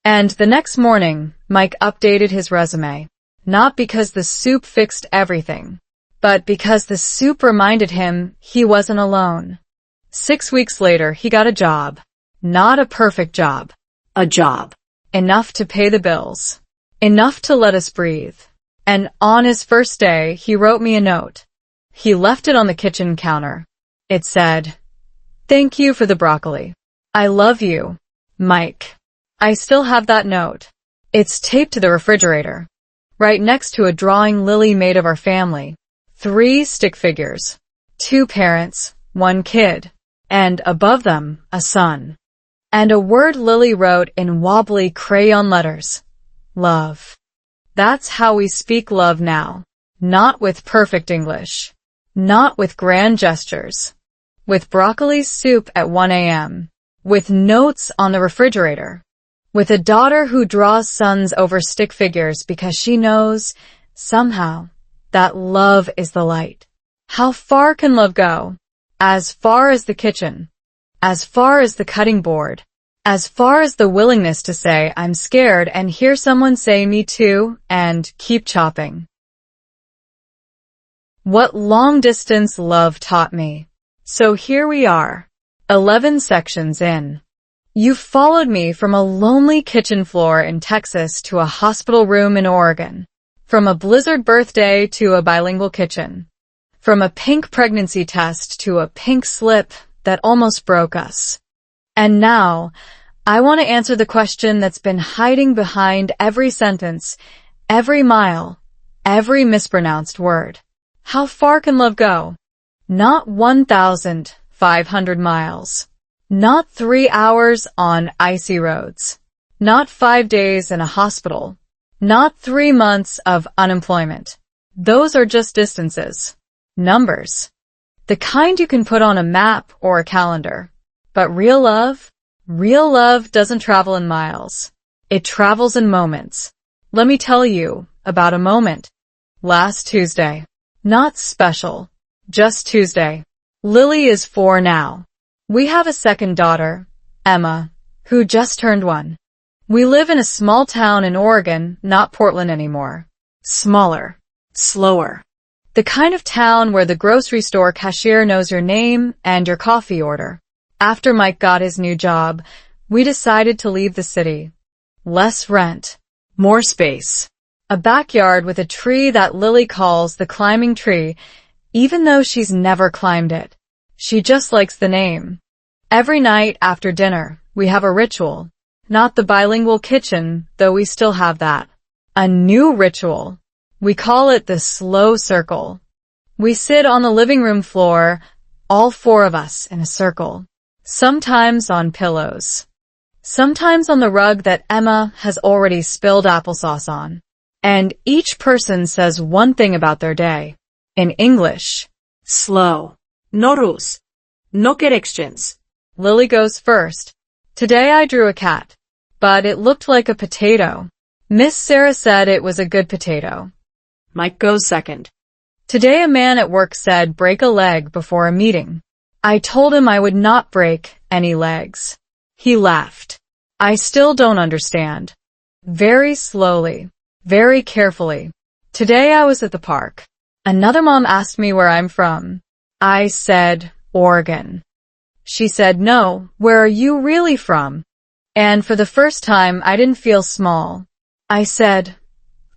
A: And the next morning, Mike updated his resume. Not because the soup fixed everything, but because the soup reminded him he wasn't alone. 6 weeks later, he got a job. Not a perfect job.
B: A job.
A: Enough to pay the bills. Enough to let us breathe. And on his first day, he wrote me a note. He left it on the kitchen counter. It said, "Thank you for the broccoli. I love you, Mike." I still have that note. It's taped to the refrigerator, right next to a drawing Lily made of our family. 3 stick figures. 2 parents, 1 kid, and above them, a son. And a word Lily wrote in wobbly crayon letters. Love. That's how we speak love now. Not with perfect English. Not with grand gestures. With broccoli soup at 1 a.m. With notes on the refrigerator. With a daughter who draws sons over stick figures because she knows, somehow, that love is the light. How far can love go? As far as the kitchen. As far as the cutting board. As far as the willingness to say, I'm scared, and hear someone say, me too, and keep chopping. What long-distance love taught me. So here we are, 11 sections in. You followed me from a lonely kitchen floor in Texas to a hospital room in Oregon. From a blizzard birthday to a bilingual kitchen. From a pink pregnancy test to a pink slip that almost broke us. And now, I want to answer the question that's been hiding behind every sentence, every mile, every mispronounced word. How far can love go? Not 1,500 miles. Not 3 hours on icy roads. Not 5 days in a hospital. Not 3 months of unemployment. Those are just distances. Numbers. The kind you can put on a map or a calendar. But real love doesn't travel in miles. It travels in moments. Let me tell you about a moment. Last Tuesday. Not special. Just Tuesday. Lily is 4 now. We have a second daughter, Emma, who just turned 1. We live in a small town in Oregon, not Portland anymore. Smaller. Slower. The kind of town where the grocery store cashier knows your name and your coffee order. After Mike got his new job, we decided to leave the city. Less rent. More space. A backyard with a tree that Lily calls the climbing tree, even though she's never climbed it. She just likes the name. Every night after dinner, we have a ritual. Not the bilingual kitchen, though we still have that. A new ritual. We call it the slow circle. We sit on the living room floor, all 4 of us in a circle. Sometimes on pillows. Sometimes on the rug that Emma has already spilled applesauce on. And each person says one thing about their day. In English.
B: Slow. No rules. No corrections.
A: Lily goes first. Today I drew a cat. But it looked like a potato. Miss Sarah said it was a good potato.
B: Mike goes second.
A: Today a man at work said break a leg before a meeting. I told him I would not break any legs. He laughed. I still don't understand. Very slowly. Very carefully. Today I was at the park. Another mom asked me where I'm from. I said, Oregon. She said, no, where are you really from? And for the first time, I didn't feel small. I said,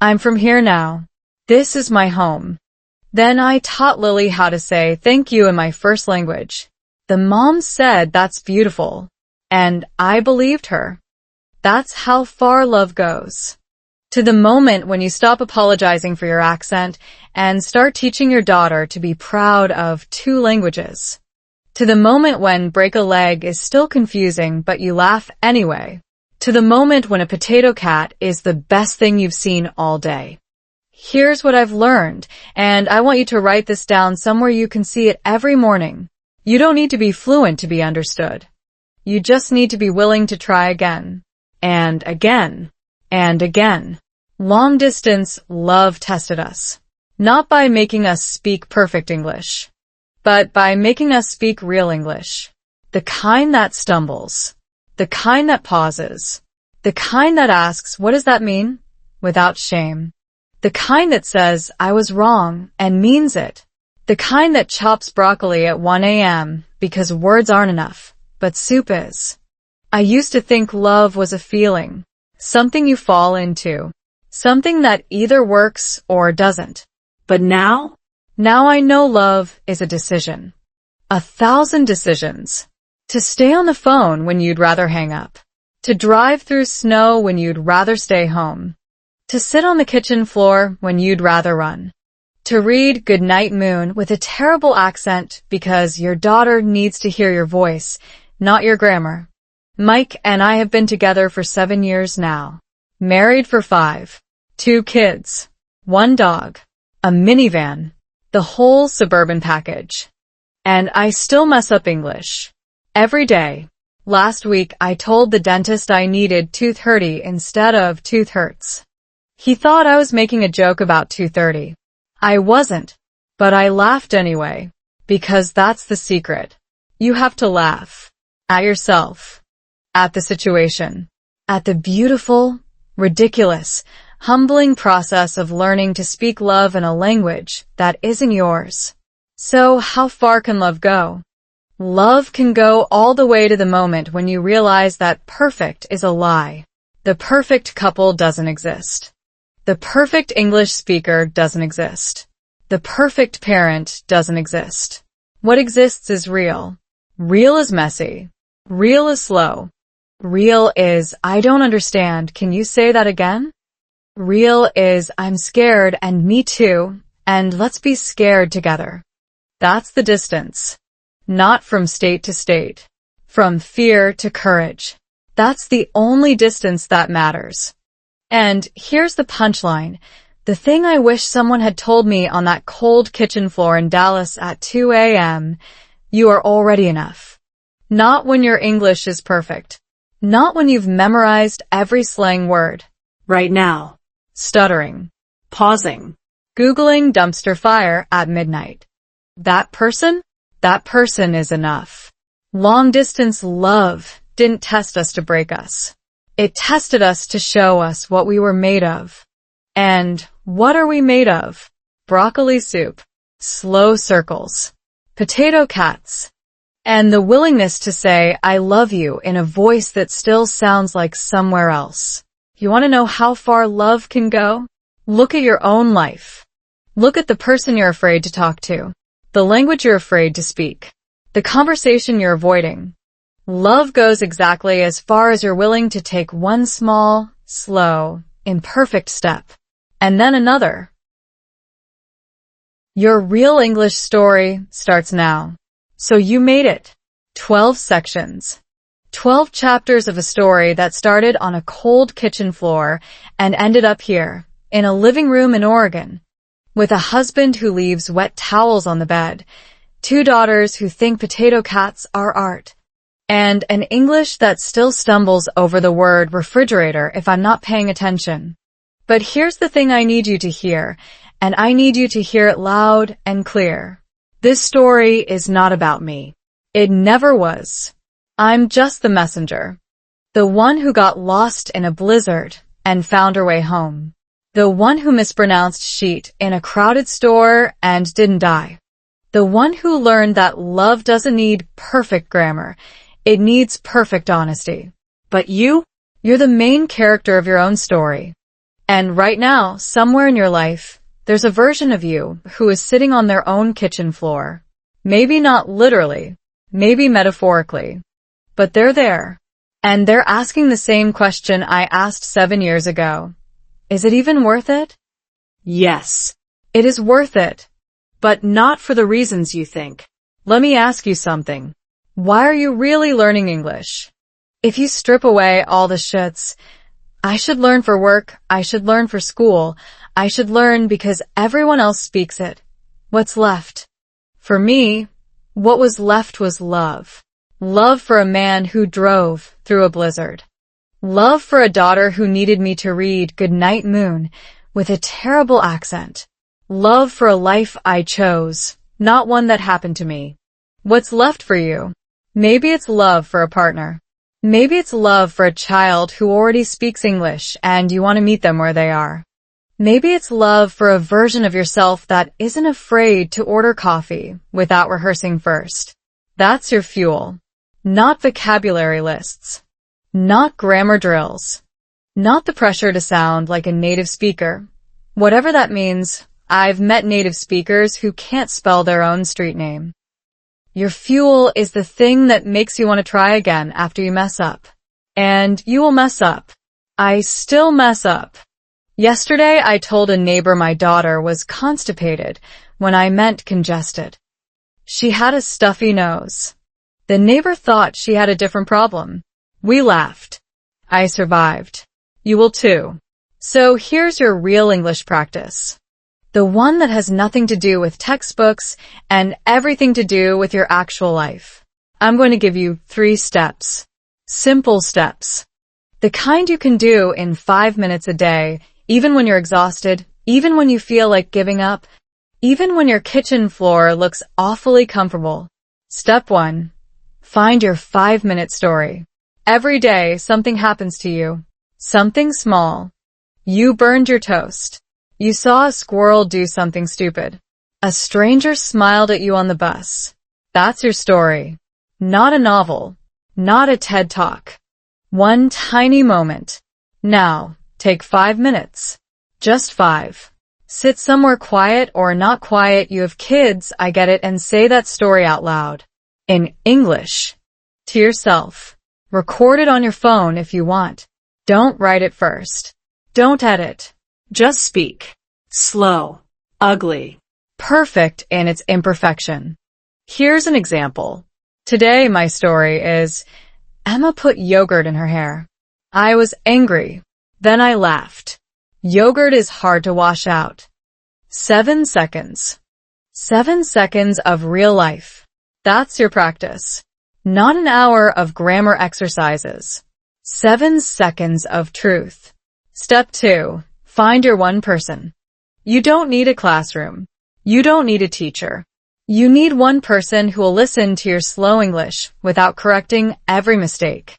A: I'm from here now. This is my home. Then I taught Lily how to say thank you in my first language. The mom said that's beautiful. And I believed her. That's how far love goes. To the moment when you stop apologizing for your accent and start teaching your daughter to be proud of 2 languages. To the moment when break a leg is still confusing but you laugh anyway. To the moment when a potato cat is the best thing you've seen all day. Here's what I've learned, and I want you to write this down somewhere you can see it every morning. You don't need to be fluent to be understood. You just need to be willing to try again. And again. And again. Long distance love tested us. Not by making us speak perfect English, but by making us speak real English. The kind that stumbles. The kind that pauses. The kind that asks, what does that mean? Without shame. The kind that says, I was wrong, and means it. The kind that chops broccoli at 1 a.m. because words aren't enough, but soup is. I used to think love was a feeling, something you fall into, something that either works or doesn't.
B: But now?
A: Now I know love is a decision. 1,000 decisions. To stay on the phone when you'd rather hang up. To drive through snow when you'd rather stay home. To sit on the kitchen floor when you'd rather run. To read Goodnight Moon with a terrible accent because your daughter needs to hear your voice, not your grammar. Mike and I have been together for 7 years now. Married for 5. 2 kids. 1 dog. A minivan. The whole suburban package. And I still mess up English. Every day. Last week I told the dentist I needed tooth hurty instead of tooth hurts. He thought I was making a joke about 2:30. I wasn't, but I laughed anyway, because that's the secret. You have to laugh. At yourself. At the situation. At the beautiful, ridiculous, humbling process of learning to speak love in a language that isn't yours. So how far can love go? Love can go all the way to the moment when you realize that perfect is a lie. The perfect couple doesn't exist. The perfect English speaker doesn't exist. The perfect parent doesn't exist. What exists is real. Real is messy. Real is slow. Real is, I don't understand, can you say that again? Real is, I'm scared and me too, and let's be scared together. That's the distance. Not from state to state. From fear to courage. That's the only distance that matters. And here's the punchline. The thing I wish someone had told me on that cold kitchen floor in Dallas at 2 a.m. You are already enough. Not when your English is perfect. Not when you've memorized every slang word.
B: Right now.
A: Stuttering.
B: Pausing.
A: Googling dumpster fire at midnight. That person is enough. Long distance love didn't test us to break us. It tested us to show us what we were made of. And what are we made of? Broccoli soup, slow circles, potato cats, and the willingness to say, I love you in a voice that still sounds like somewhere else. You want to know how far love can go? Look at your own life. Look at the person you're afraid to talk to, the language you're afraid to speak, the conversation you're avoiding. Love goes exactly as far as you're willing to take one small, slow, imperfect step, and then another. Your real English story starts now. So you made it. 12 sections. 12 chapters of a story that started on a cold kitchen floor and ended up here, in a living room in Oregon, with a husband who leaves wet towels on the bed, 2 daughters who think potato cats are art, and an English that still stumbles over the word refrigerator if I'm not paying attention. But here's the thing I need you to hear, and I need you to hear it loud and clear. This story is not about me. It never was. I'm just the messenger. The one who got lost in a blizzard and found her way home. The one who mispronounced sheet in a crowded store and didn't die. The one who learned that love doesn't need perfect grammar. It needs perfect honesty. But you're the main character of your own story. And right now, somewhere in your life, there's a version of you who is sitting on their own kitchen floor. Maybe not literally, maybe metaphorically, but they're there. And they're asking the same question I asked 7 years ago. Is it even worth it?
B: Yes.
A: It is worth it.
B: But not for the reasons you think.
A: Let me ask you something. Why are you really learning English? If you strip away all the shoulds, I should learn for work, I should learn for school, I should learn because everyone else speaks it. What's left? For me, what was left was love. Love for a man who drove through a blizzard. Love for a daughter who needed me to read Goodnight Moon with a terrible accent. Love for a life I chose, not one that happened to me. What's left for you? Maybe it's love for a partner. Maybe it's love for a child who already speaks English and you want to meet them where they are. Maybe it's love for a version of yourself that isn't afraid to order coffee without rehearsing first. That's your fuel. Not vocabulary lists. Not grammar drills. Not the pressure to sound like a native speaker. Whatever that means, I've met native speakers who can't spell their own street name. Your fuel is the thing that makes you want to try again after you mess up. And you will mess up. I still mess up. Yesterday, I told a neighbor my daughter was constipated when I meant congested. She had a stuffy nose. The neighbor thought she had a different problem. We laughed. I survived. You will too. So here's your real English practice. The one that has nothing to do with textbooks and everything to do with your actual life. I'm going to give you 3 steps. Simple steps. The kind you can do in 5 minutes a day, even when you're exhausted, even when you feel like giving up, even when your kitchen floor looks awfully comfortable. Step 1. Find your 5-minute story. Every day, something happens to you. Something small. You burned your toast. You saw a squirrel do something stupid. A stranger smiled at you on the bus. That's your story. Not a novel. Not a TED Talk. One tiny moment. Now, take 5 minutes. Just 5. Sit somewhere quiet or not quiet. You have kids, I get it, and say that story out loud. In English. To yourself. Record it on your phone if you want. Don't write it first. Don't edit.
B: Just speak. Slow. Ugly.
A: Perfect in its imperfection. Here's an example. Today my story is, Emma put yogurt in her hair. I was angry. Then I laughed. Yogurt is hard to wash out. 7 seconds. 7 seconds of real life. That's your practice. Not an hour of grammar exercises. 7 seconds of truth. Step 2. Find your one person. You don't need a classroom. You don't need a teacher. You need one person who will listen to your slow English without correcting every mistake.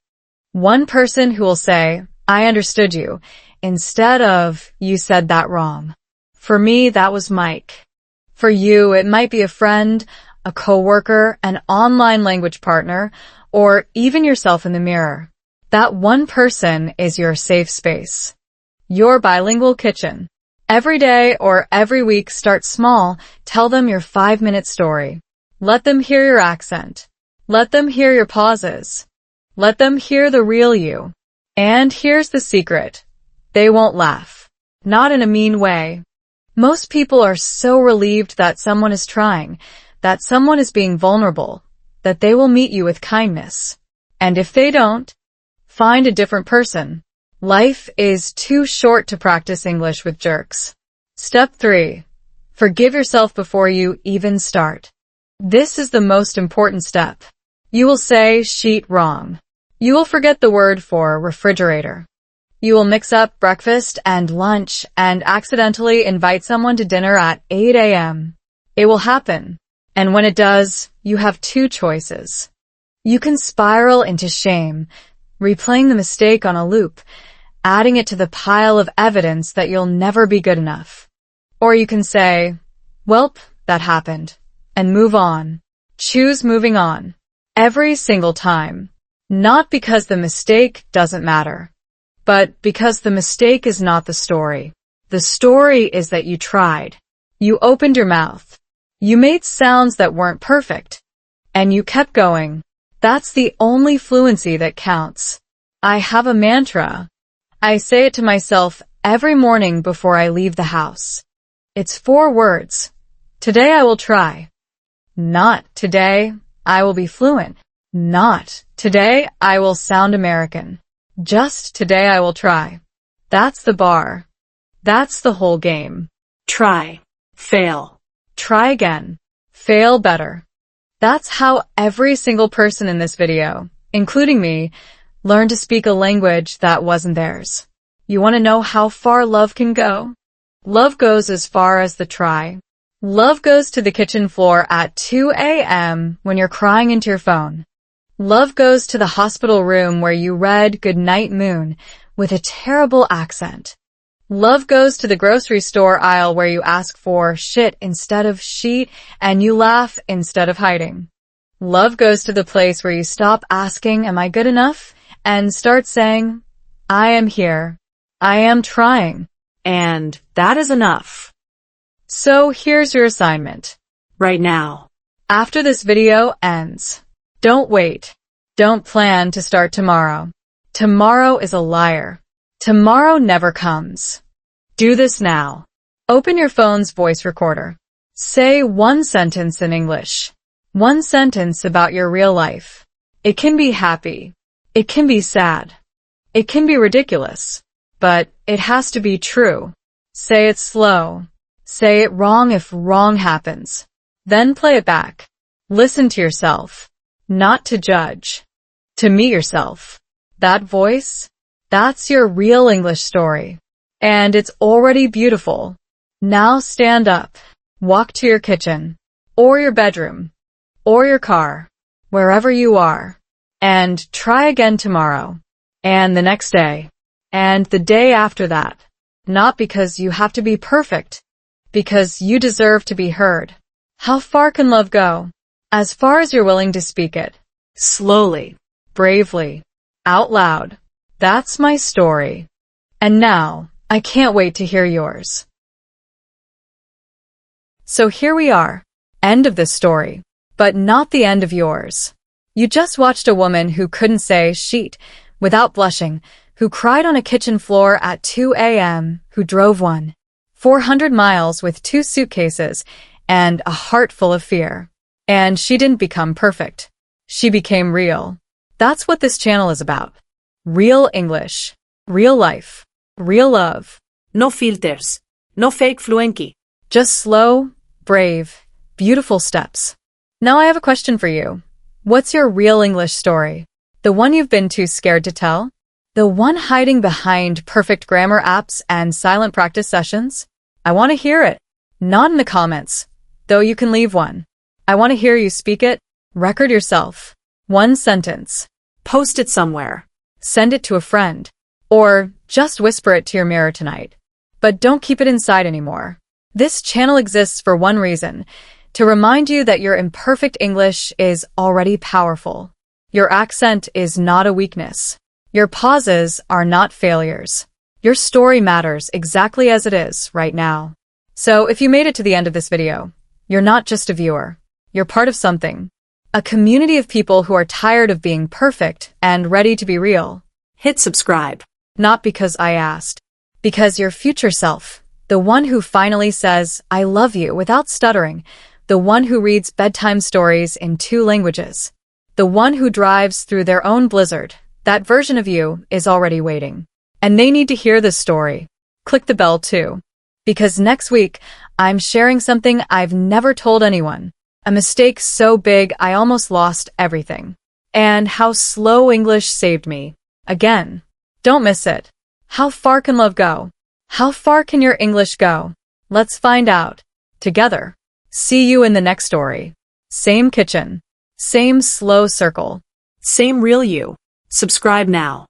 A: One person who will say, I understood you, instead of, you said that wrong. For me, that was Mike. For you, it might be a friend, a coworker, an online language partner, or even yourself in the mirror. That one person is your safe space. Your bilingual kitchen. Every day or every week, start small. Tell them your 5-minute story. Let them hear your accent. Let them hear your pauses. Let them hear the real you. And here's the secret. They won't laugh. Not in a mean way. Most people are so relieved that someone is trying, that someone is being vulnerable, that they will meet you with kindness. And if they don't, find a different person. Life is too short to practice English with jerks. Step 3. Forgive yourself before you even start. This is the most important step. You will say sheet wrong. You will forget the word for refrigerator. You will mix up breakfast and lunch and accidentally invite someone to dinner at 8 a.m. It will happen. And when it does, you have 2 choices. You can spiral into shame, replaying the mistake on a loop, adding it to the pile of evidence that you'll never be good enough. Or you can say, welp, that happened, and move on. Choose moving on. Every single time. Not because the mistake doesn't matter, but because the mistake is not the story. The story is that you tried. You opened your mouth. You made sounds that weren't perfect. And you kept going. That's the only fluency that counts. I have a mantra. I say it to myself every morning before I leave the house. It's 4 words. Today I will try. Not today I will be fluent. Not today I will sound American. Just today I will try. That's the bar. That's the whole game.
B: Try. Fail.
A: Try again. Fail better. That's how every single person in this video, including me, learned to speak a language that wasn't theirs. You want to know how far love can go? Love goes as far as the try. Love goes to the kitchen floor at 2 a.m. when you're crying into your phone. Love goes to the hospital room where you read Goodnight Moon with a terrible accent. Love goes to the grocery store aisle where you ask for shit instead of sheet and you laugh instead of hiding. Love goes to the place where you stop asking, am I good enough? And start saying, I am here. I am trying.
B: And that is enough.
A: So here's your assignment.
B: Right now.
A: After this video ends, don't wait. Don't plan to start tomorrow. Tomorrow is a liar. Tomorrow never comes. Do this now. Open your phone's voice recorder. Say one sentence in English. One sentence about your real life. It can be happy. It can be sad. It can be ridiculous. But it has to be true. Say it slow. Say it wrong if wrong happens. Then play it back. Listen to yourself. Not to judge. To meet yourself. That voice, that's your real English story. And it's already beautiful. Now stand up. Walk to your kitchen. Or your bedroom. Or your car. Wherever you are. And try again tomorrow. And the next day. And the day after that. Not because you have to be perfect. Because you deserve to be heard. How far can love go? As far as you're willing to speak it.
B: Slowly.
A: Bravely. Out loud. That's my story. And now, I can't wait to hear yours. So here we are. End of this story. But not the end of yours. You just watched a woman who couldn't say sheet without blushing, who cried on a kitchen floor at 2 a.m., who drove 400 miles with 2 suitcases and a heart full of fear. And she didn't become perfect. She became real. That's what this channel is about. Real English. Real life. Real love.
B: No filters. No fake fluency.
A: Just slow, brave, beautiful steps. Now I have a question for you. What's your real English story? The one you've been too scared to tell? The one hiding behind perfect grammar apps and silent practice sessions? I want to hear it. Not in the comments, though you can leave one. I want to hear you speak it. Record yourself. One sentence.
B: Post it somewhere.
A: Send it to a friend. Or just whisper it to your mirror tonight. But don't keep it inside anymore. This channel exists for one reason. To remind you that your imperfect English is already powerful. Your accent is not a weakness. Your pauses are not failures. Your story matters exactly as it is right now. So if you made it to the end of this video, you're not just a viewer. You're part of something. A community of people who are tired of being perfect and ready to be real.
B: Hit subscribe.
A: Not because I asked. Because your future self, the one who finally says, I love you without stuttering, the one who reads bedtime stories in 2 languages, the one who drives through their own blizzard, that version of you is already waiting. And they need to hear this story. Click the bell too. Because next week, I'm sharing something I've never told anyone. A mistake so big I almost lost everything. And how slow English saved me. Again. Don't miss it. How far can love go? How far can your English go? Let's find out. Together. See you in the next story. Same kitchen. Same slow circle.
B: Same real you. Subscribe now.